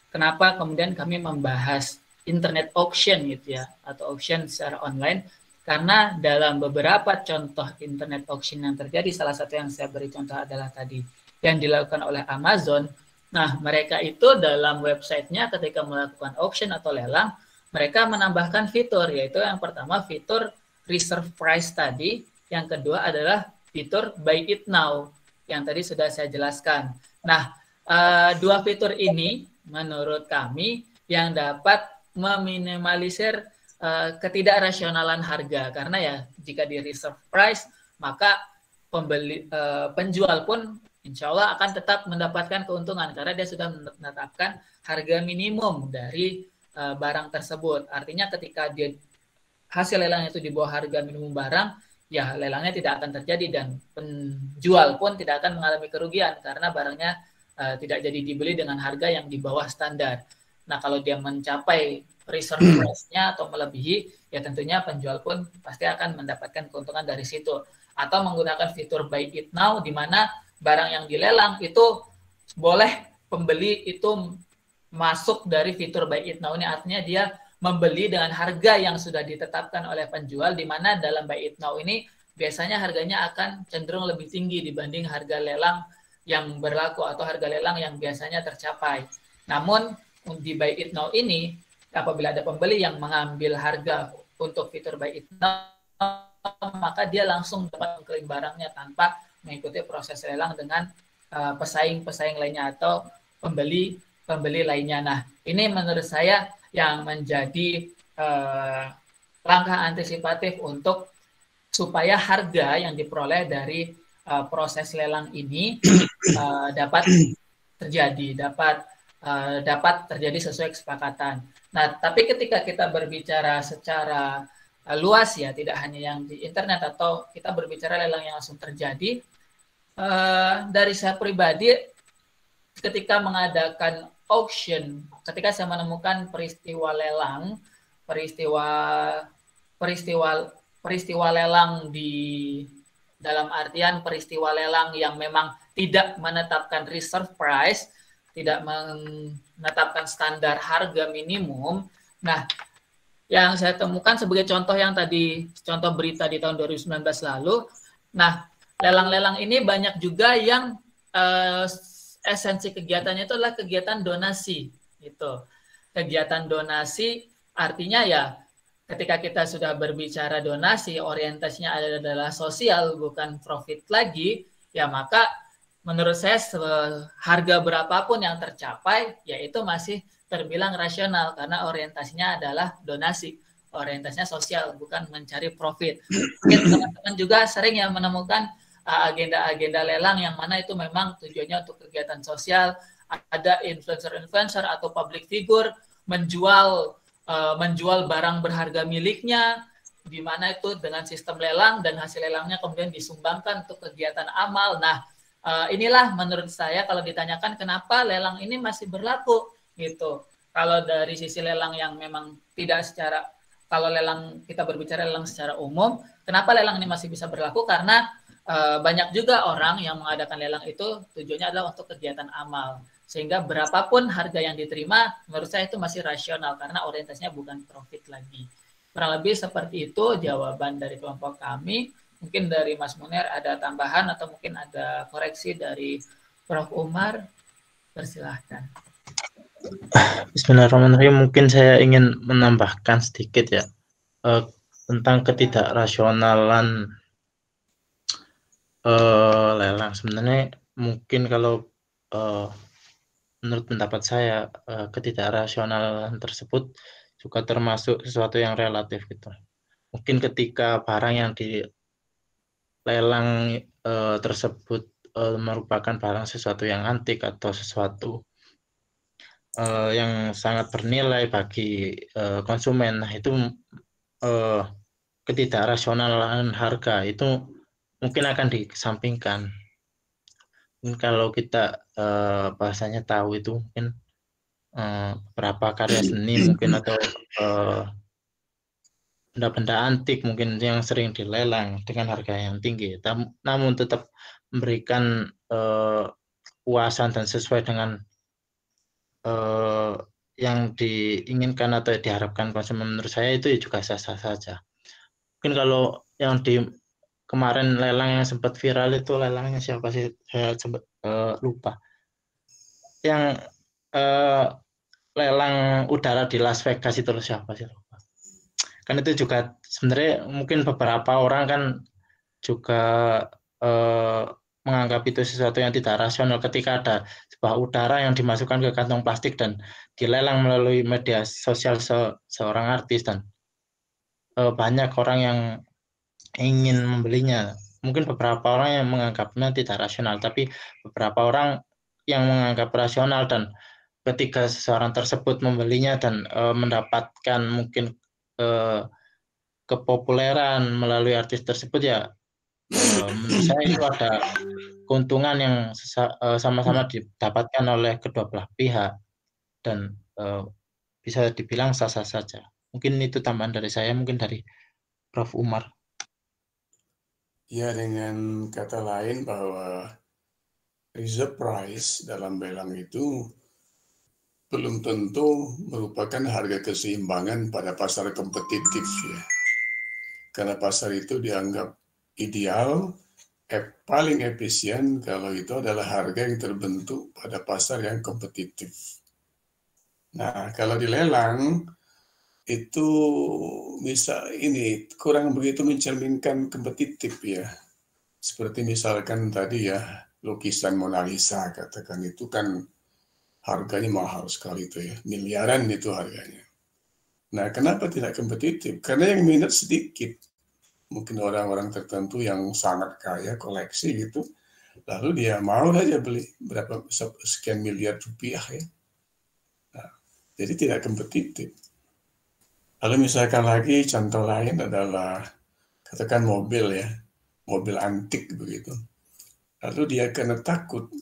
kenapa kemudian kami membahas internet auction gitu ya, atau auction secara online, karena dalam beberapa contoh internet auction yang terjadi, salah satu yang saya beri contoh adalah tadi yang dilakukan oleh Amazon. Nah, mereka itu dalam websitenya ketika melakukan auction atau lelang, mereka menambahkan fitur, yaitu yang pertama fitur reserve price tadi, yang kedua adalah fitur buy it now, yang tadi sudah saya jelaskan. Nah, dua fitur ini menurut kami yang dapat meminimalisir ketidakrasionalan harga, karena ya jika di reserve price maka penjual pun insya Allah akan tetap mendapatkan keuntungan karena dia sudah menetapkan harga minimum dari barang tersebut. Artinya ketika dia hasil lelang itu di bawah harga minimum barang, ya lelangnya tidak akan terjadi dan penjual pun tidak akan mengalami kerugian karena barangnya tidak jadi dibeli dengan harga yang di bawah standar. Nah, kalau dia mencapai reserve price-nya atau melebihi, ya tentunya penjual pun pasti akan mendapatkan keuntungan dari situ. Atau menggunakan fitur buy it now, di mana barang yang dilelang itu boleh pembeli itu masuk dari fitur buy it now ini, artinya dia membeli dengan harga yang sudah ditetapkan oleh penjual, di mana dalam buy it now ini biasanya harganya akan cenderung lebih tinggi dibanding harga lelang yang berlaku atau harga lelang yang biasanya tercapai. Namun di buy it now ini, apabila ada pembeli yang mengambil harga untuk fitur buy it now, maka dia langsung dapat mengklaim barangnya tanpa mengikuti proses lelang dengan pesaing-pesaing lainnya atau pembeli lainnya. Nah, ini menurut saya yang menjadi langkah antisipatif untuk supaya harga yang diperoleh dari proses lelang ini dapat terjadi sesuai kesepakatan. Nah, tapi ketika kita berbicara secara luas ya, tidak hanya yang di internet atau kita berbicara lelang yang langsung terjadi, dari saya pribadi ketika mengadakan auction, ketika saya menemukan peristiwa lelang, peristiwa lelang di dalam artian peristiwa lelang yang memang tidak menetapkan reserve price, tidak menetapkan standar harga minimum. Nah, yang saya temukan sebagai contoh yang tadi, contoh berita di tahun 2019 lalu, nah, lelang-lelang ini banyak juga yang esensi kegiatannya itu adalah kegiatan donasi. Gitu. Kegiatan donasi artinya ya, ketika kita sudah berbicara donasi, orientasinya adalah sosial, bukan profit lagi, ya maka menurut saya harga berapapun yang tercapai, ya itu masih terbilang rasional karena orientasinya adalah donasi, orientasinya sosial, bukan mencari profit. Mungkin teman-teman juga sering yang menemukan agenda-agenda lelang yang mana itu memang tujuannya untuk kegiatan sosial, ada influencer-influencer atau public figure menjual barang berharga miliknya, di mana itu dengan sistem lelang dan hasil lelangnya kemudian disumbangkan untuk kegiatan amal. Nah, inilah menurut saya kalau ditanyakan kenapa lelang ini masih berlaku gitu. Kalau dari sisi lelang yang memang tidak secara, kalau lelang kita berbicara lelang secara umum, kenapa lelang ini masih bisa berlaku? Karena banyak juga orang yang mengadakan lelang itu tujuannya adalah untuk kegiatan amal. Sehingga berapapun harga yang diterima, menurut saya itu masih rasional karena orientasinya bukan profit lagi. Kurang lebih seperti itu jawaban dari kelompok kami. Mungkin dari Mas Munir ada tambahan atau mungkin ada koreksi dari Prof. Umar. Persilahkan. Bismillahirrahmanirrahim. Mungkin saya ingin menambahkan sedikit ya tentang ketidakrasionalan lelang. Sebenarnya mungkin kalau menurut pendapat saya ketidakrasionalan tersebut juga termasuk sesuatu yang relatif gitu. Mungkin ketika barang yang dilelang tersebut merupakan barang sesuatu yang antik atau sesuatu yang sangat bernilai bagi konsumen, nah itu ketidakrasionalan harga itu mungkin akan dikesampingkan. Mungkin kalau kita bahasanya tahu itu mungkin berapa karya seni mungkin atau benda-benda antik mungkin yang sering dilelang dengan harga yang tinggi, namun tetap memberikan puasan dan sesuai dengan yang diinginkan atau diharapkan konsumen, menurut saya itu juga sah-sah saja. Mungkin kalau yang di kemarin lelang yang sempat viral itu lelangnya siapa sih? Saya sempat lupa. Yang lelang udara di Las Vegas itu siapa sih? Lupa. Kan itu juga sebenarnya mungkin beberapa orang kan juga menganggap itu sesuatu yang tidak rasional ketika ada sebuah udara yang dimasukkan ke kantong plastik dan dilelang melalui media sosial seorang artis, dan banyak orang yang ingin membelinya. Mungkin beberapa orang yang menganggapnya tidak rasional, tapi beberapa orang yang menganggap rasional, dan ketika seseorang tersebut membelinya dan mendapatkan mungkin kepopuleran melalui artis tersebut, ya menurut saya itu ada keuntungan yang sama-sama didapatkan oleh kedua belah pihak, dan bisa dibilang sah-sah saja. Mungkin itu tambahan dari saya, mungkin dari Prof. Umar. Ya, dengan kata lain bahwa reserve price dalam lelang itu belum tentu merupakan harga keseimbangan pada pasar kompetitif ya. Karena pasar itu dianggap ideal, paling efisien kalau itu adalah harga yang terbentuk pada pasar yang kompetitif. Nah, kalau di lelang itu ini kurang begitu mencerminkan kompetitif ya. Seperti misalkan tadi ya, lukisan Mona Lisa katakan itu kan harganya mahal sekali itu ya, miliaran itu harganya. Nah, kenapa tidak kompetitif? Karena yang minat sedikit. Mungkin orang-orang tertentu yang sangat kaya koleksi gitu, lalu dia mau saja beli berapa sekian miliar rupiah ya. Nah, jadi tidak kompetitif. Lalu misalkan lagi contoh lain adalah katakan mobil ya, mobil antik begitu. Lalu dia karena takut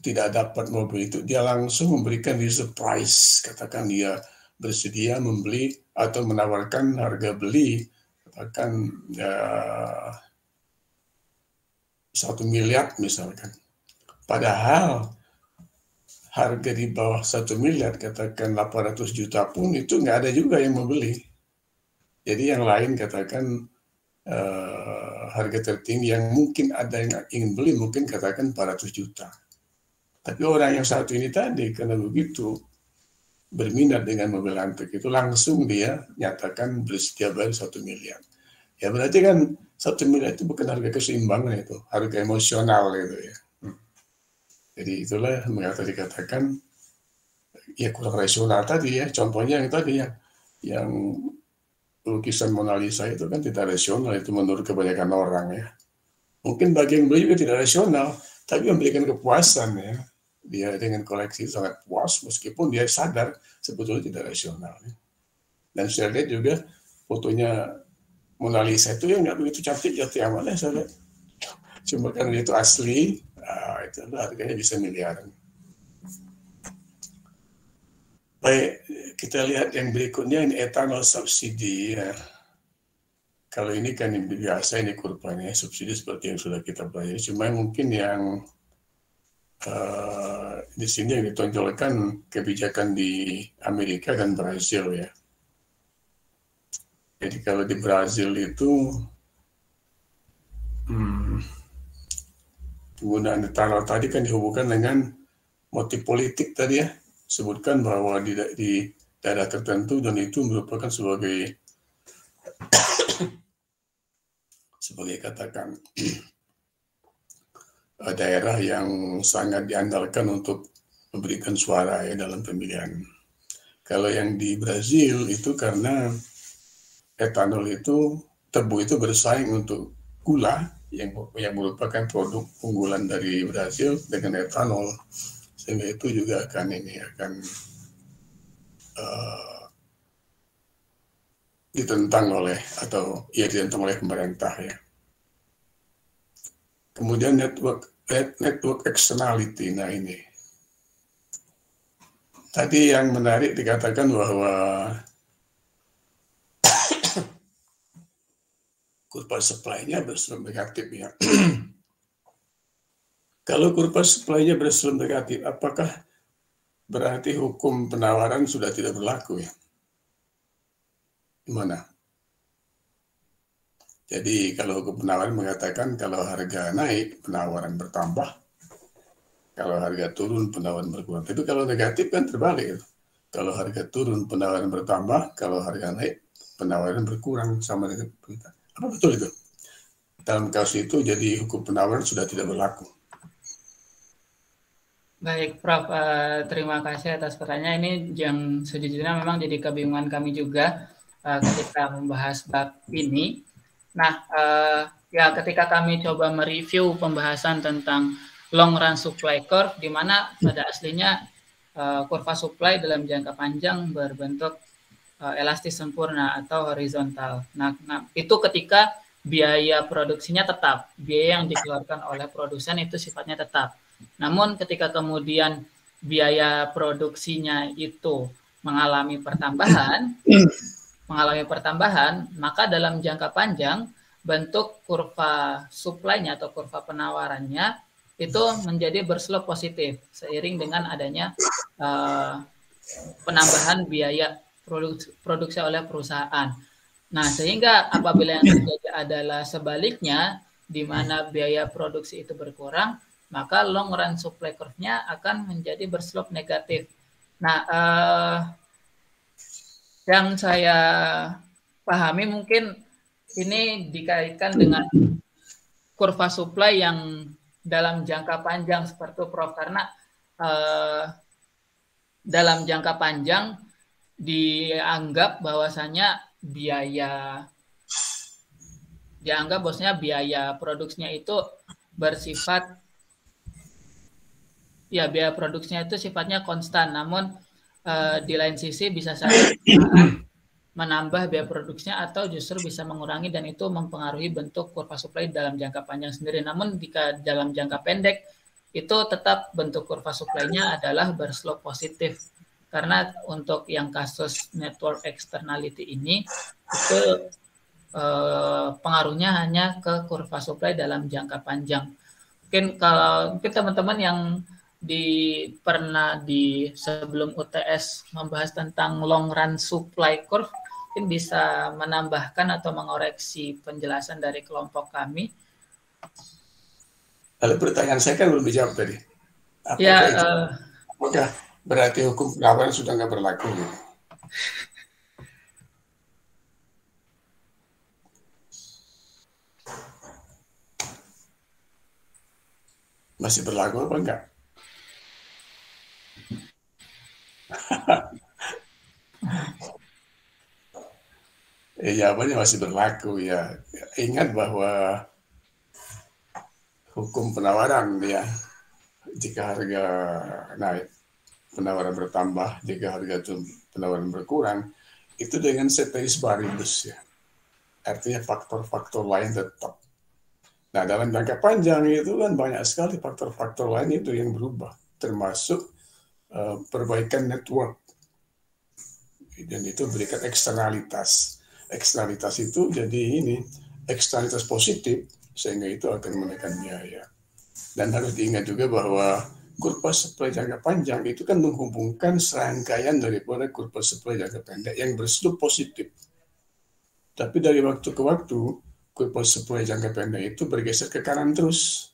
tidak dapat mobil itu, dia langsung memberikan reserve price. Katakan dia bersedia membeli atau menawarkan harga beli, katakan 1 miliar misalkan. Padahal harga di bawah 1 miliar, katakan 800 juta pun itu nggak ada juga yang membeli. Jadi yang lain katakan harga tertinggi yang mungkin ada yang ingin beli mungkin katakan 400 juta. Tapi orang yang satu ini tadi karena begitu berminat dengan mobil antik itu langsung dia nyatakan bersedia bayar 1 miliar. Ya berarti kan 1 miliar itu bukan harga keseimbangan, itu harga emosional itu ya. Jadi itulah mengapa dikatakan ya kurang rasional tadi ya. Contohnya yang tadi ya, yang lukisan Mona Lisa itu kan tidak rasional itu menurut kebanyakan orang ya. Mungkin bagi yang beli juga tidak rasional, tapi memberikan kepuasan ya. Dia dengan koleksi sangat puas meskipun dia sadar sebetulnya tidak rasional. Ya. Dan saya lihat juga fotonya Mona Lisa itu yang nggak begitu cantik jatuh amat saya lihat. Cuma karena itu asli, itu harganya bisa miliaran. Baik, kita lihat yang berikutnya, ini ethanol subsidi. Ya. Kalau ini kan yang biasa ini kurvanya subsidi seperti yang sudah kita pelajari. Cuma mungkin yang di sini yang ditonjolkan kebijakan di Amerika dan Brazil ya. Jadi kalau di Brazil itu penggunaan ethanol tadi kan dihubungkan dengan motif politik tadi ya. Sebutkan bahwa di daerah tertentu dan itu merupakan sebagai katakan daerah yang sangat diandalkan untuk memberikan suara ya dalam pemilihan. Kalau yang di Brazil itu karena etanol itu, tebu itu bersaing untuk gula yang merupakan produk unggulan dari Brazil dengan etanol, sehingga itu juga akan ditentang oleh pemerintah ya. Kemudian network externality. Nah ini tadi yang menarik dikatakan bahwa kurva supply-nya berselalu negatif ya. Kalau kurva supply-nya berselalu negatif, apakah berarti hukum penawaran sudah tidak berlaku ya? Gimana? Jadi kalau hukum penawaran mengatakan kalau harga naik, penawaran bertambah. Kalau harga turun, penawaran berkurang. Tapi kalau negatif kan terbalik. Kalau harga turun, penawaran bertambah. Kalau harga naik, penawaran berkurang sama dengan permintaan. Apa betul itu? Dalam kasus itu jadi hukum penawaran sudah tidak berlaku. Baik, Prof. Terima kasih atas pertanyaan ini yang sejujurnya memang jadi kebingungan kami juga. ketika membahas bab ini. Nah, ya ketika kami coba mereview pembahasan tentang long run supply curve, di mana pada aslinya kurva supply dalam jangka panjang berbentuk elastis sempurna atau horizontal. Nah, itu ketika biaya produksinya tetap, biaya yang dikeluarkan oleh produsen itu sifatnya tetap. Namun ketika kemudian biaya produksinya itu mengalami pertambahan, maka dalam jangka panjang bentuk kurva supply-nya atau kurva penawarannya itu menjadi berslop positif seiring dengan adanya penambahan biaya produksi oleh perusahaan. Nah, sehingga apabila yang terjadi adalah sebaliknya, di mana biaya produksi itu berkurang, maka long run supply curve-nya akan menjadi berslop negatif. Nah, yang saya pahami mungkin ini dikaitkan dengan kurva supply yang dalam jangka panjang seperti Prof, karena dalam jangka panjang dianggap bahwasanya biaya produksinya itu bersifat biaya produksinya itu sifatnya konstan, namun di lain sisi bisa saja menambah biaya produksinya atau justru bisa mengurangi, dan itu mempengaruhi bentuk kurva supply dalam jangka panjang sendiri. Namun jika dalam jangka pendek itu tetap bentuk kurva supply-nya adalah berslop positif. Karena untuk yang kasus network externality ini itu pengaruhnya hanya ke kurva supply dalam jangka panjang. Mungkin teman-teman yang pernah di sebelum UTS membahas tentang long run supply curve, mungkin bisa menambahkan atau mengoreksi penjelasan dari kelompok kami. Lalu pertanyaan saya kan belum dijawab tadi. Apakah berarti hukum penawaran sudah nggak berlaku? Gitu? Masih berlaku apa enggak? Jawabannya masih berlaku ya. Ingat bahwa hukum penawaran ya, jika harga naik penawaran bertambah, jika harga penawaran berkurang, itu dengan ceteris paribus ya. Artinya faktor-faktor lain tetap. Nah, dalam jangka panjang itu kan banyak sekali faktor-faktor lain itu yang berubah, termasuk perbaikan network. Dan itu berikan eksternalitas. Eksternalitas itu jadi eksternalitas positif, sehingga itu akan menekan biaya. Dan harus diingat juga bahwa kurva supply jangka panjang itu kan menghubungkan serangkaian daripada kurva supply jangka pendek yang berslop positif. Tapi dari waktu ke waktu, kurva supply jangka pendek itu bergeser ke kanan terus.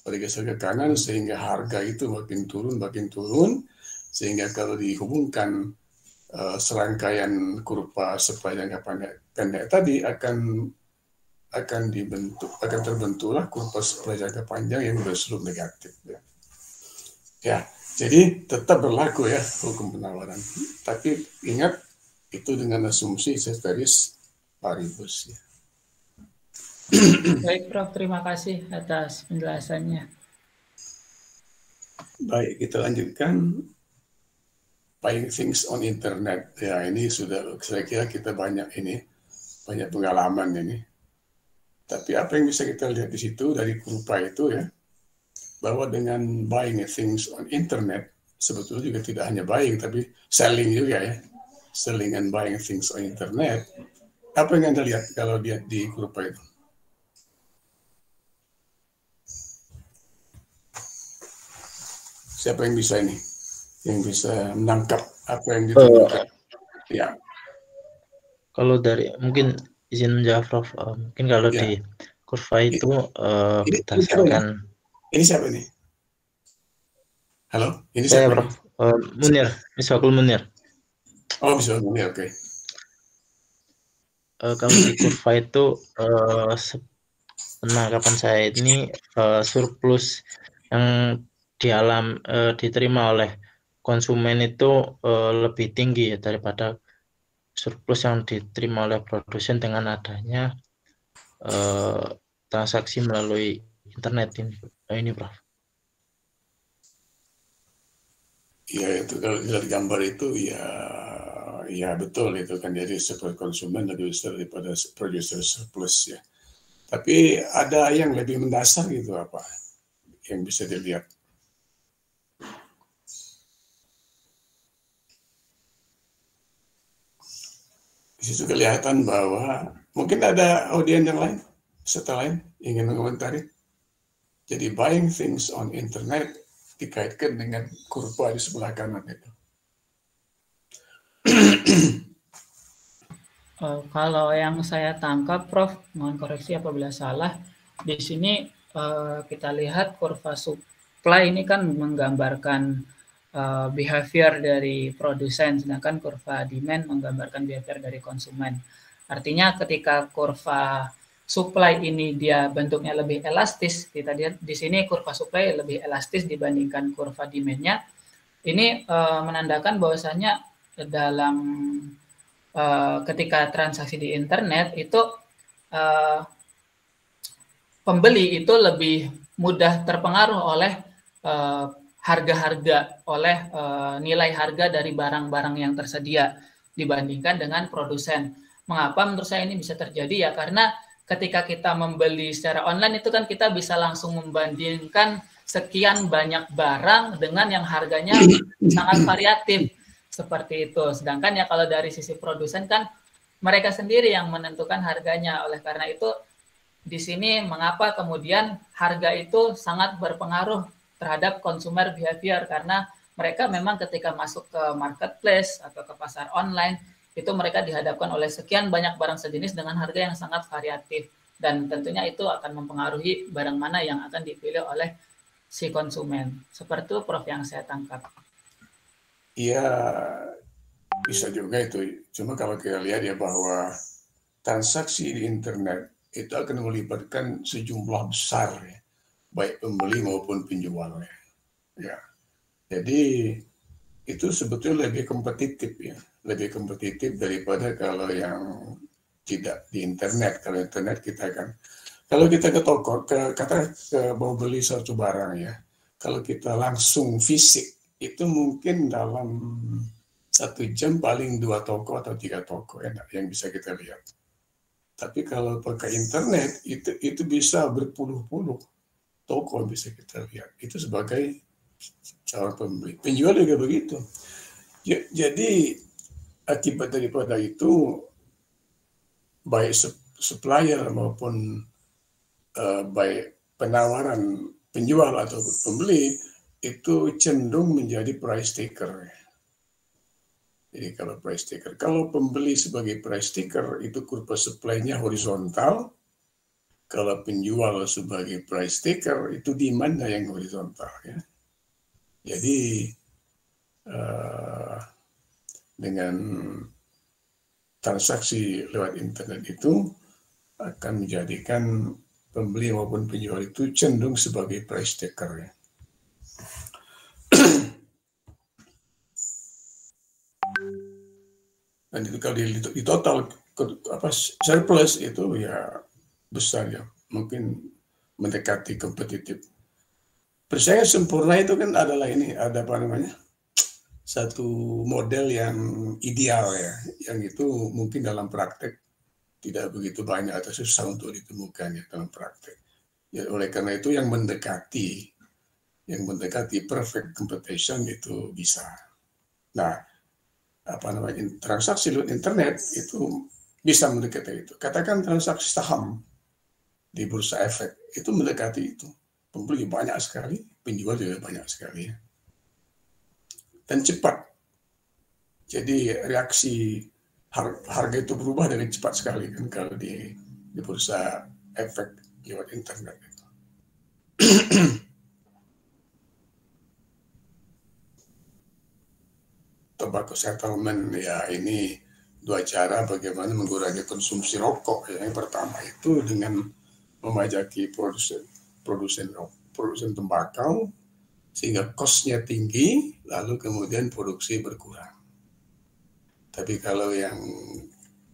Bergeser ke kanan sehingga harga itu makin turun, sehingga kalau dihubungkan serangkaian kurva supply jangka pendek tadi akan terbentuklah kurva supply jangka panjang yang berslop negatif. Ya, jadi tetap berlaku ya hukum penawaran. Tapi ingat itu dengan asumsi ceteris paribus ya. Baik Prof, terima kasih atas penjelasannya. Baik, kita lanjutkan. Buying things on internet. Ya, ini sudah saya kira kita banyak pengalaman ini. Tapi apa yang bisa kita lihat di situ dari kurva itu ya, bahwa dengan buying things on internet sebetulnya juga tidak hanya buying tapi selling juga ya. Selling and buying things on internet. Apa yang Anda lihat kalau lihat di kurva itu? Siapa yang bisa ini? Yang bisa menangkap apa yang ditunjukkan? Ya. Kalau dari mungkin izin menjawab Prof. Mungkin kalau di kurva itu berdasarkan. Ini siapa nih? Halo, ini saya siapa? Prof. Munir, Misbakul Munir. Oh, Misbakul Munir, oke. Kalau di kurva itu penangkapan saya ini surplus yang diterima oleh konsumen itu lebih tinggi ya daripada surplus yang diterima oleh produsen dengan adanya transaksi melalui internet ini Prof. Ya itu kalau dari gambar itu ya betul itu kan, jadi supply konsumen lebih besar daripada producer surplus ya. Tapi ada yang lebih mendasar gitu apa yang bisa dilihat. Di situ kelihatan bahwa mungkin ada audiens yang lain, peserta lain ingin mengomentari. Jadi buying things on internet dikaitkan dengan kurva di sebelah kanan itu. Kalau yang saya tangkap, Prof, mohon koreksi apabila salah. Di sini kita lihat kurva supply ini kan menggambarkan behavior dari produsen, sedangkan kurva demand menggambarkan behavior dari konsumen. Artinya ketika kurva supply ini dia bentuknya lebih elastis, kita lihat di sini kurva supply lebih elastis dibandingkan kurva demand-nya. Ini menandakan bahwasanya dalam ketika transaksi di internet itu pembeli itu lebih mudah terpengaruh oleh harga-harga, oleh nilai harga dari barang-barang yang tersedia dibandingkan dengan produsen. Mengapa menurut saya ini bisa terjadi ya? Karena ketika kita membeli secara online itu kan kita bisa langsung membandingkan sekian banyak barang dengan yang harganya sangat variatif seperti itu. Sedangkan ya kalau dari sisi produsen kan mereka sendiri yang menentukan harganya. Oleh karena itu di sini mengapa kemudian harga itu sangat berpengaruh terhadap consumer behavior, karena mereka memang ketika masuk ke marketplace atau ke pasar online itu mereka dihadapkan oleh sekian banyak barang sejenis dengan harga yang sangat variatif, dan tentunya itu akan mempengaruhi barang mana yang akan dipilih oleh si konsumen. Seperti itu Prof yang saya tangkap. Iya, bisa juga itu. Cuma kalau kita lihat ya bahwa transaksi di internet itu akan melibatkan sejumlah besar ya, baik pembeli maupun penjual ya. Jadi itu sebetulnya lebih kompetitif ya, lebih kompetitif daripada kalau yang tidak di internet. Kalau internet kita kan, kalau kita ke toko, kata mau beli suatu barang ya, kalau kita langsung fisik itu mungkin dalam 1 jam paling 2 toko atau 3 toko yang bisa kita lihat. Tapi kalau pakai internet itu bisa berpuluh-puluh toko bisa kita lihat. Itu sebagai calon pembeli. Penjual juga begitu. Jadi akibat daripada itu baik supplier maupun baik penawaran penjual atau pembeli itu cenderung menjadi price taker. Jadi kalau price taker, kalau pembeli sebagai price taker itu kurva supply-nya horizontal, kalau penjual sebagai price taker itu demand-nya yang horizontal ya. Jadi dengan transaksi lewat internet itu akan menjadikan pembeli maupun penjual itu cenderung sebagai price taker ya. Dan itu kalau di total surplus itu ya besar ya, mungkin mendekati kompetitif. Persaingan sempurna itu kan adalah ini, ada apa namanya, satu model yang ideal ya, yang itu mungkin dalam praktek tidak begitu banyak atau susah untuk ditemukan ya dalam praktek. Ya, oleh karena itu yang mendekati perfect competition itu bisa. Nah, transaksi lewat internet itu bisa mendekati itu. Katakan transaksi saham di bursa efek itu mendekati itu. Pembeli banyak sekali, penjual juga banyak sekali ya. Dan cepat. Jadi reaksi harga itu berubah dengan cepat sekali kan kalau di bursa efek lewat internet itu. Tobacco settlement ya, ini 2 cara bagaimana mengurangi konsumsi rokok ya. Yang pertama itu dengan memajaki produsen tembakau sehingga kosnya tinggi lalu kemudian produksi berkurang. Tapi kalau yang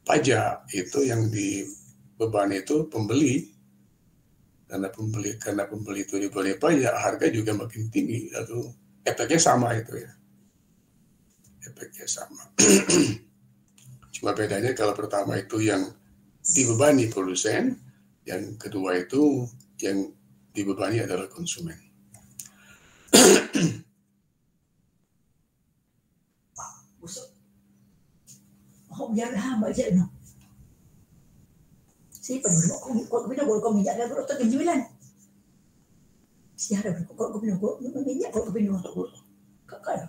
pajak itu yang dibebani itu pembeli, karena pembeli itu diberi pajak, harga juga makin tinggi, lalu efeknya sama itu ya, efeknya sama. Cuma bedanya kalau pertama itu yang dibebani produsen, yang kedua itu yang dibebani adalah konsumen. Busuk. Oh, biar hamba aja no. Si penuh kok kok minyak dah kok kejualan. Si ada kok minyak kok penuh. Kok ya.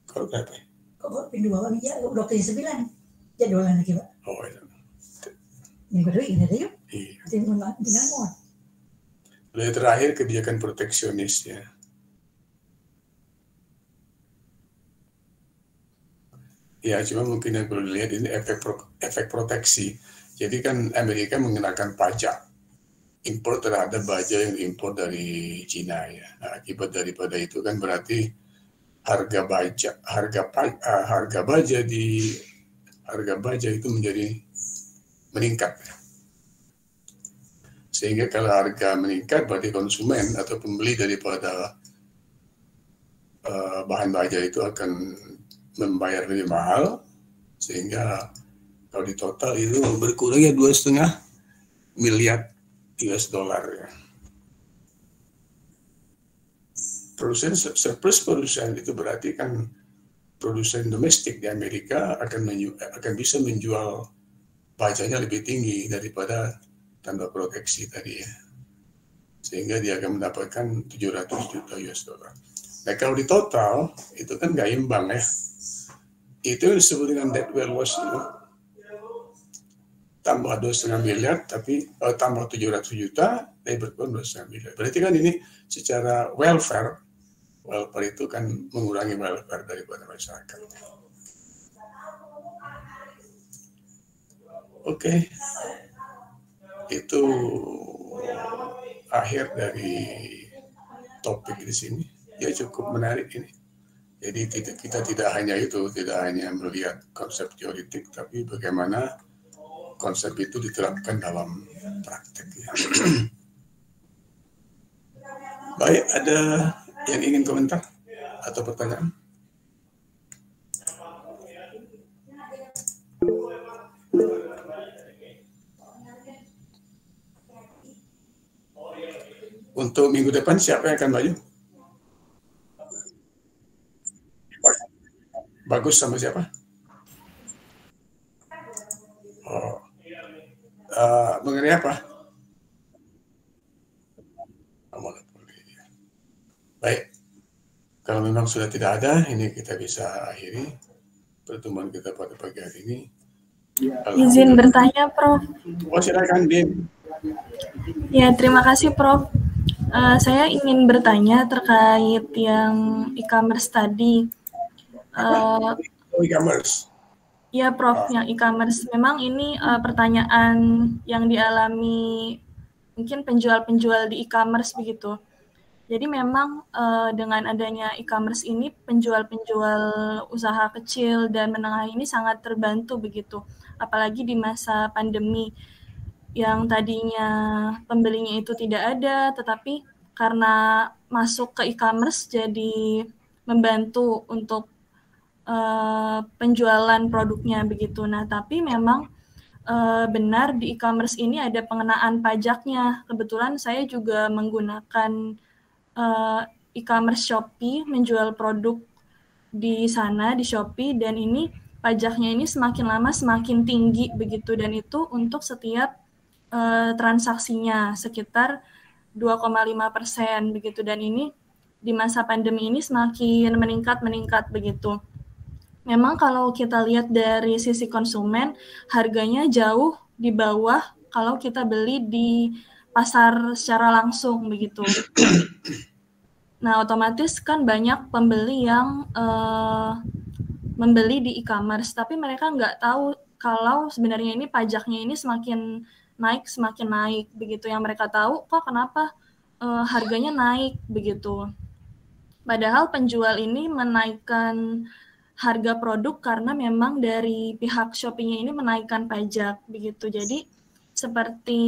Kalau berapa? Kok penuh minyak kok dokter 9. Jadwalan lagi, Pak. Oh, iya. Yang kedua ini ada yuk. Iya. Tinggal mau. Lalu terakhir kebijakan proteksionis ya. Ya, cuma mungkin yang perlu dilihat ini efek proteksi. Jadi kan Amerika mengenakan pajak impor terhadap baja yang diimpor dari Cina ya. Nah, akibat daripada itu kan berarti harga baja itu menjadi meningkat. Sehingga kalau harga meningkat berarti konsumen atau pembeli daripada bahan baja itu akan membayar lebih mahal, sehingga kalau di total itu berkurang ya 2,5 miliar US dollar ya. Surplus produsen itu berarti kan produsen domestik di Amerika akan bisa menjual bajanya lebih tinggi daripada tanpa proteksi tadi ya, sehingga dia akan mendapatkan 700 juta US dollar. Nah kalau di total itu kan nggak imbang ya. Itu disebut dengan dead well wash itu. Tambah 2,5 miliar, tapi tambah 700 juta, tapi berkurang 2,5 miliar. Berarti kan ini secara welfare itu kan mengurangi welfare daripada masyarakat. Oke. Itu akhir dari topik di sini. Ya cukup menarik ini. Jadi kita tidak hanya melihat konsep teoritik, tapi bagaimana konsep itu diterapkan dalam praktek. Ya. Baik, ada yang ingin komentar atau pertanyaan? Untuk minggu depan siapa yang akan maju? Bagus sama siapa? Oh. Mengenai apa? Baik. Kalau memang sudah tidak ada, ini kita bisa akhiri pertemuan kita pada pagi hari ini. Izin bertanya, Prof. Oh, silakan, Din. Ya, terima kasih, Prof. Saya ingin bertanya terkait yang e-commerce tadi. E-commerce. Ya, Prof, yang e-commerce. Memang ini pertanyaan yang dialami mungkin penjual-penjual di e-commerce begitu. Jadi memang dengan adanya e-commerce ini penjual-penjual usaha kecil dan menengah ini sangat terbantu begitu. Apalagi di masa pandemi yang tadinya pembelinya itu tidak ada, tetapi karena masuk ke e-commerce jadi membantu untuk penjualan produknya begitu. Nah, tapi memang benar di e-commerce ini ada pengenaan pajaknya. Kebetulan saya juga menggunakan e-commerce Shopee, menjual produk di sana di Shopee, dan ini pajaknya ini semakin lama semakin tinggi begitu, dan itu untuk setiap transaksinya sekitar 2,5% begitu, dan ini di masa pandemi ini semakin meningkat begitu. Memang kalau kita lihat dari sisi konsumen, harganya jauh di bawah kalau kita beli di pasar secara langsung begitu. Nah, otomatis kan banyak pembeli yang membeli di e-commerce, tapi mereka nggak tahu kalau sebenarnya ini pajaknya ini semakin naik begitu. Yang mereka tahu kok kenapa harganya naik begitu. Padahal penjual ini menaikkan harga produk karena memang dari pihak Shopee-nya ini menaikkan pajak begitu. Jadi seperti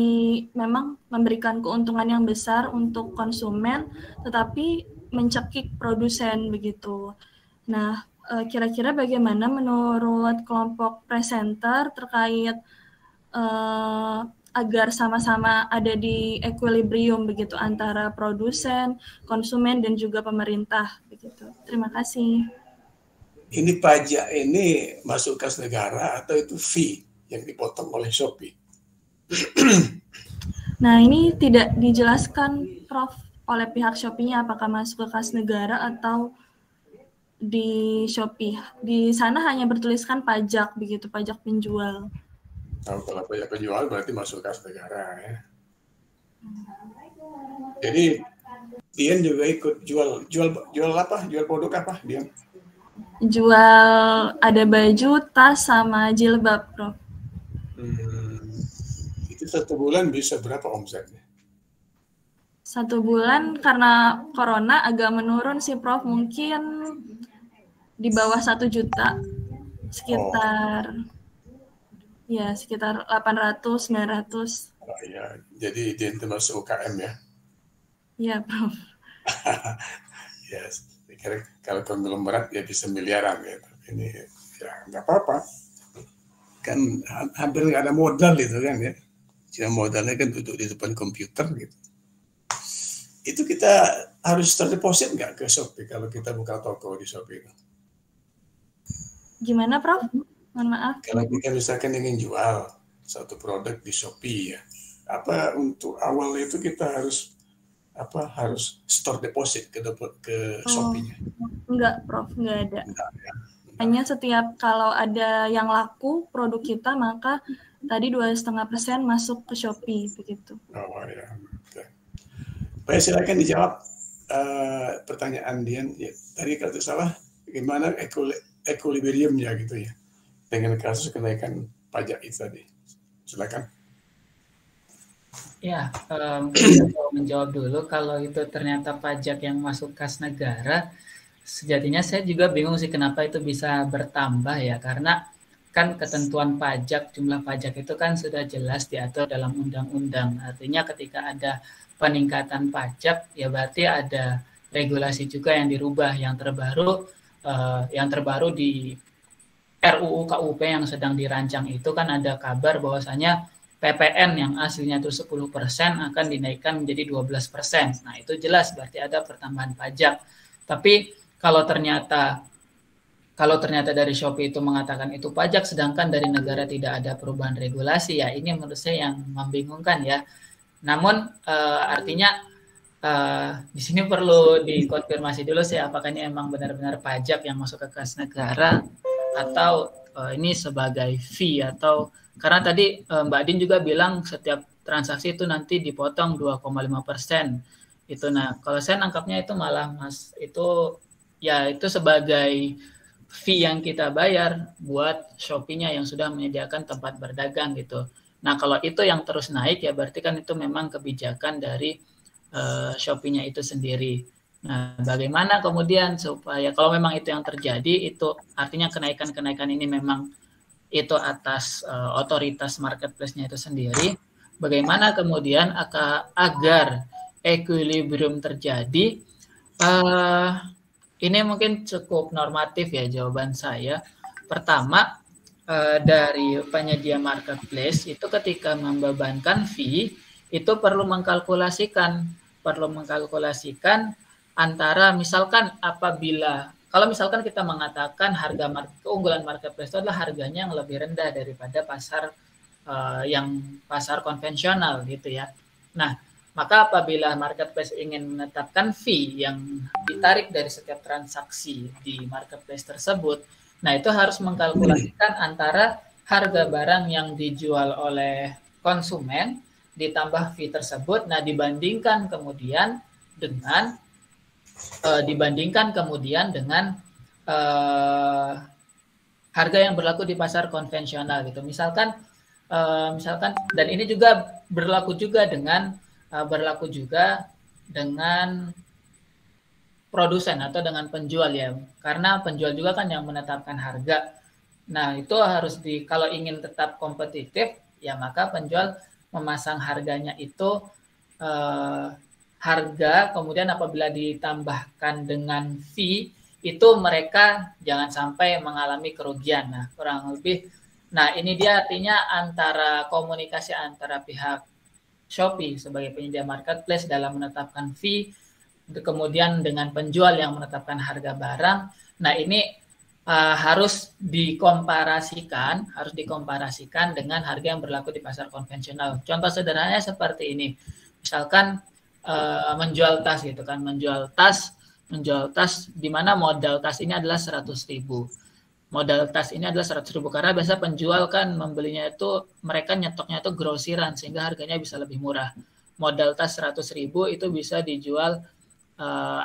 memang memberikan keuntungan yang besar untuk konsumen, tetapi mencekik produsen begitu. Nah, kira-kira bagaimana menurut kelompok presenter terkait agar sama-sama ada di equilibrium begitu antara produsen, konsumen, dan juga pemerintah begitu. Terima kasih. Ini pajak ini masuk kas negara atau itu fee yang dipotong oleh Shopee? Nah, ini tidak dijelaskan, Prof, oleh pihak Shopee-nya apakah masuk ke kas negara atau di Shopee. Di sana hanya bertuliskan pajak begitu, pajak penjual. Kalau pajak penjual berarti masuk kas negara ya. Jadi Dian juga ikut jual apa? Jual produk apa, Dian? Jual ada baju, tas, sama jilbab, Prof. Itu 1 bulan bisa berapa omsetnya? 1 bulan karena corona agak menurun sih, Prof. Mungkin di bawah 1 juta. Sekitar 800, 900. Oh, iya. Jadi dia termasuk UKM ya? Iya, Prof. Yes. Kalau konglomerat ya bisa miliaran gitu. Ini ya nggak apa-apa. Kan hampir nggak ada modal itu kan ya. Cuma modalnya kan duduk di depan komputer gitu. Itu kita harus terdeposit nggak ke Shopee kalau kita buka toko di Shopee itu? Gimana, Prof? Mohon maaf. Kalau kita misalkan ingin jual satu produk di Shopee ya, apa untuk awal itu kita harus store deposit ke Shopee-nya? Enggak, Prof, enggak ada. Enggak, ya. Hanya setiap kalau ada yang laku produk kita, maka tadi 2,5% masuk ke Shopee begitu. Oh ya. Okay. Baik, silakan dijawab pertanyaan Dian. Ya, tadi kalau salah, gimana equilibriumnya gitu ya dengan kasus kenaikan pajak itu tadi. Silakan. Ya, saya mau menjawab dulu. Kalau itu ternyata pajak yang masuk kas negara, sejatinya saya juga bingung sih kenapa itu bisa bertambah ya, karena kan ketentuan pajak, jumlah pajak itu kan sudah jelas diatur dalam undang-undang. Artinya ketika ada peningkatan pajak, ya berarti ada regulasi juga yang dirubah. Yang terbaru di RUU KUP yang sedang dirancang itu kan ada kabar bahwasanya PPN yang aslinya itu 10% akan dinaikkan menjadi 12%. Nah, itu jelas berarti ada pertambahan pajak. Tapi kalau ternyata dari Shopee itu mengatakan itu pajak, sedangkan dari negara tidak ada perubahan regulasi, ya ini menurut saya yang membingungkan ya. Namun artinya di sini perlu dikonfirmasi dulu sih apakah ini emang benar-benar pajak yang masuk ke kas negara atau ini sebagai fee, atau karena tadi Mbak Din juga bilang setiap transaksi itu nanti dipotong 2,5% itu. Nah, kalau saya nangkapnya itu malah itu sebagai fee yang kita bayar buat Shopee-nya yang sudah menyediakan tempat berdagang gitu. Nah, kalau itu yang terus naik ya berarti kan itu memang kebijakan dari Shopee-nya itu sendiri. Nah, bagaimana kemudian supaya kalau memang itu yang terjadi, itu artinya kenaikan ini memang itu atas otoritas marketplace-nya itu sendiri. Bagaimana kemudian agar equilibrium terjadi? Ini mungkin cukup normatif ya jawaban saya. Pertama, dari penyedia marketplace itu ketika membebankan fee itu perlu mengkalkulasikan antara misalkan kalau misalkan kita mengatakan keunggulan marketplace itu adalah harganya yang lebih rendah daripada pasar konvensional gitu ya. Nah, maka apabila marketplace ingin menetapkan fee yang ditarik dari setiap transaksi di marketplace tersebut, nah itu harus mengkalkulasikan antara harga barang yang dijual oleh konsumen ditambah fee tersebut, nah dibandingkan kemudian dengan harga yang berlaku di pasar konvensional gitu. Misalkan dan ini juga berlaku juga dengan produsen atau dengan penjual ya, karena penjual juga kan yang menetapkan harga. Nah, itu harus kalau ingin tetap kompetitif, ya maka penjual memasang harganya itu harga, kemudian apabila ditambahkan dengan fee, itu mereka jangan sampai mengalami kerugian. Nah, kurang lebih, nah ini dia artinya antara komunikasi antara pihak Shopee sebagai penyedia marketplace dalam menetapkan fee, kemudian dengan penjual yang menetapkan harga barang. Nah, ini harus dikomparasikan dengan harga yang berlaku di pasar konvensional. Contoh sederhananya seperti ini. Misalkan menjual tas gitu kan, menjual tas di mana modal tas ini adalah 100.000. Modal tas ini adalah 100.000 karena biasa penjual kan membelinya itu mereka nyetoknya itu grosiran sehingga harganya bisa lebih murah. Modal tas 100.000 itu bisa dijual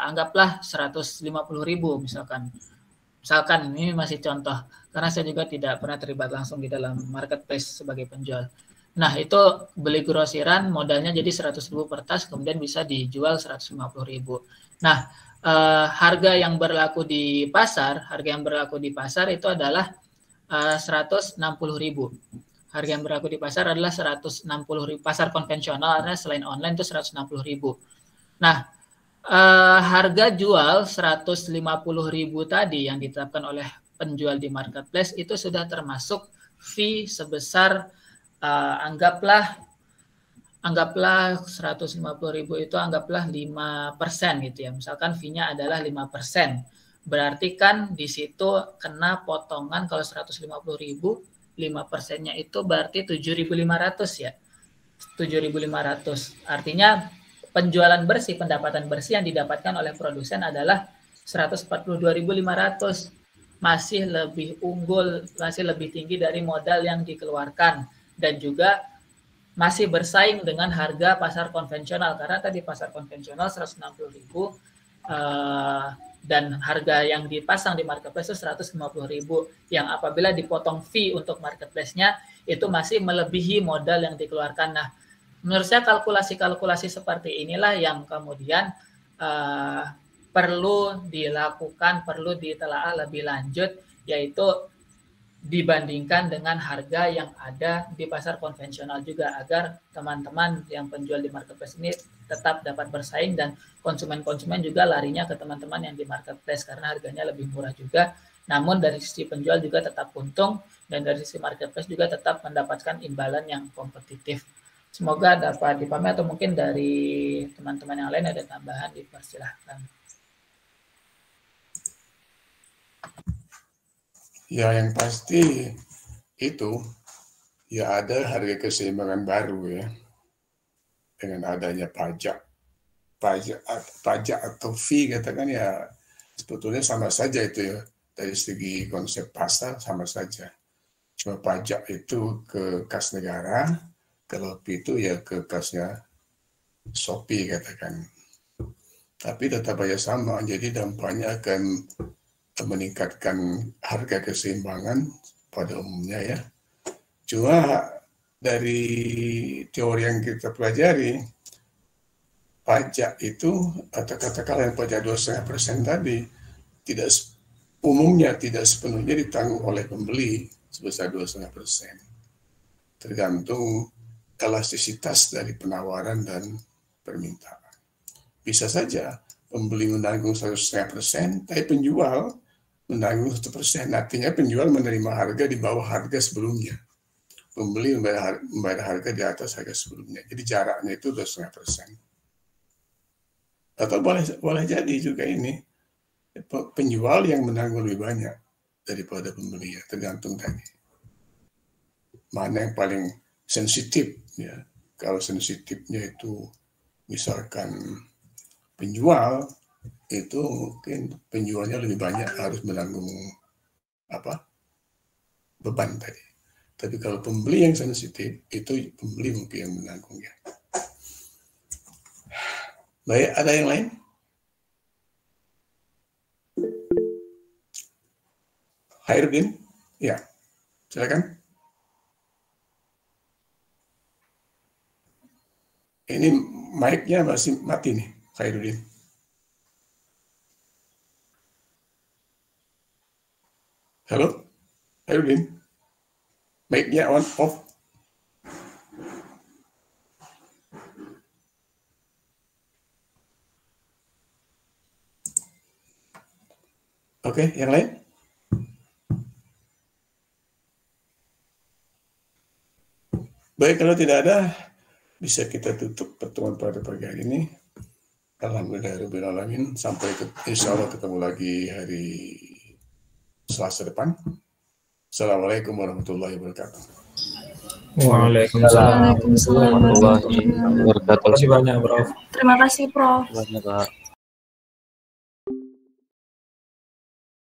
anggaplah 150.000 misalkan. Misalkan ini masih contoh karena saya juga tidak pernah terlibat langsung di dalam marketplace sebagai penjual. Nah, itu beli grosiran modalnya jadi 100.000 per tas kemudian bisa dijual 150.000. Nah, harga yang berlaku di pasar itu adalah 160.000. Harga yang berlaku di pasar adalah 160.000. Pasar konvensional karena selain online itu 160.000. Nah, harga jual 150.000 tadi yang ditetapkan oleh penjual di marketplace itu sudah termasuk fee sebesar anggaplah 150.000 itu anggaplah 5% gitu ya. Misalkan fee-nya adalah 5%. Berarti kan di situ kena potongan kalau 150.000 5%-nya itu berarti 7.500 ya. 7.500. Artinya penjualan bersih, pendapatan bersih yang didapatkan oleh produsen adalah 142.500. Masih lebih unggul, masih lebih tinggi dari modal yang dikeluarkan dan juga masih bersaing dengan harga pasar konvensional karena tadi pasar konvensional 160.000 dan harga yang dipasang di marketplace itu 150.000 yang apabila dipotong fee untuk marketplace-nya itu masih melebihi modal yang dikeluarkan. Nah, menurut saya kalkulasi-kalkulasi seperti inilah yang kemudian perlu dilakukan, perlu ditelaah lebih lanjut, yaitu dibandingkan dengan harga yang ada di pasar konvensional juga agar teman-teman yang penjual di marketplace ini tetap dapat bersaing dan konsumen-konsumen juga larinya ke teman-teman yang di marketplace karena harganya lebih murah juga. Namun dari sisi penjual juga tetap untung dan dari sisi marketplace juga tetap mendapatkan imbalan yang kompetitif. Semoga dapat dipahami atau mungkin dari teman-teman yang lain ada tambahan dipersilahkan. Ya, yang pasti itu ya ada harga keseimbangan baru ya dengan adanya pajak atau fee katakan ya sebetulnya sama saja itu ya dari segi konsep pasar sama saja. Cuma pajak itu ke kas negara, kalau fee itu ya ke kasnya Shopee katakan. Tapi tetap aja sama, jadi dampaknya akan meningkatkan harga keseimbangan pada umumnya ya. Cuma dari teori yang kita pelajari, pajak itu atau katakanlah yang pajak 2,5% tadi umumnya tidak sepenuhnya ditanggung oleh pembeli sebesar 2,5%. Tergantung elastisitas dari penawaran dan permintaan. Bisa saja pembeli menanggung 1,5%, tapi penjual menanggung 1%. Artinya penjual menerima harga di bawah harga sebelumnya. Pembeli membayar harga di atas harga sebelumnya. Jadi jaraknya itu 2,5%. Atau boleh jadi juga ini penjual yang menanggung lebih banyak daripada pembeli ya, tergantung tadi. Mana yang paling sensitif ya. Kalau sensitifnya itu misalkan penjual itu mungkin penjualnya lebih banyak harus menanggung beban tadi. Tapi kalau pembeli yang sensitif itu pembeli mungkin yang menanggungnya. Baik, ada yang lain? Khairuddin? Ya, silakan. Ini mic-nya masih mati nih, Khairuddin. Halo, Herudin. Mic-nya on, off. Oke, yang lain? Baik, kalau tidak ada, bisa kita tutup pertemuan pada pagi hari ini. Alhamdulillahirabbil alamin. Sampai insya Allah ketemu lagi hari Selasa depan. Assalamualaikum warahmatullahi wabarakatuh. Waalaikumsalam warahmatullahi wabarakatuh. Terima kasih banyak, Prof. Terima kasih, Prof. Terima kasih, Pak.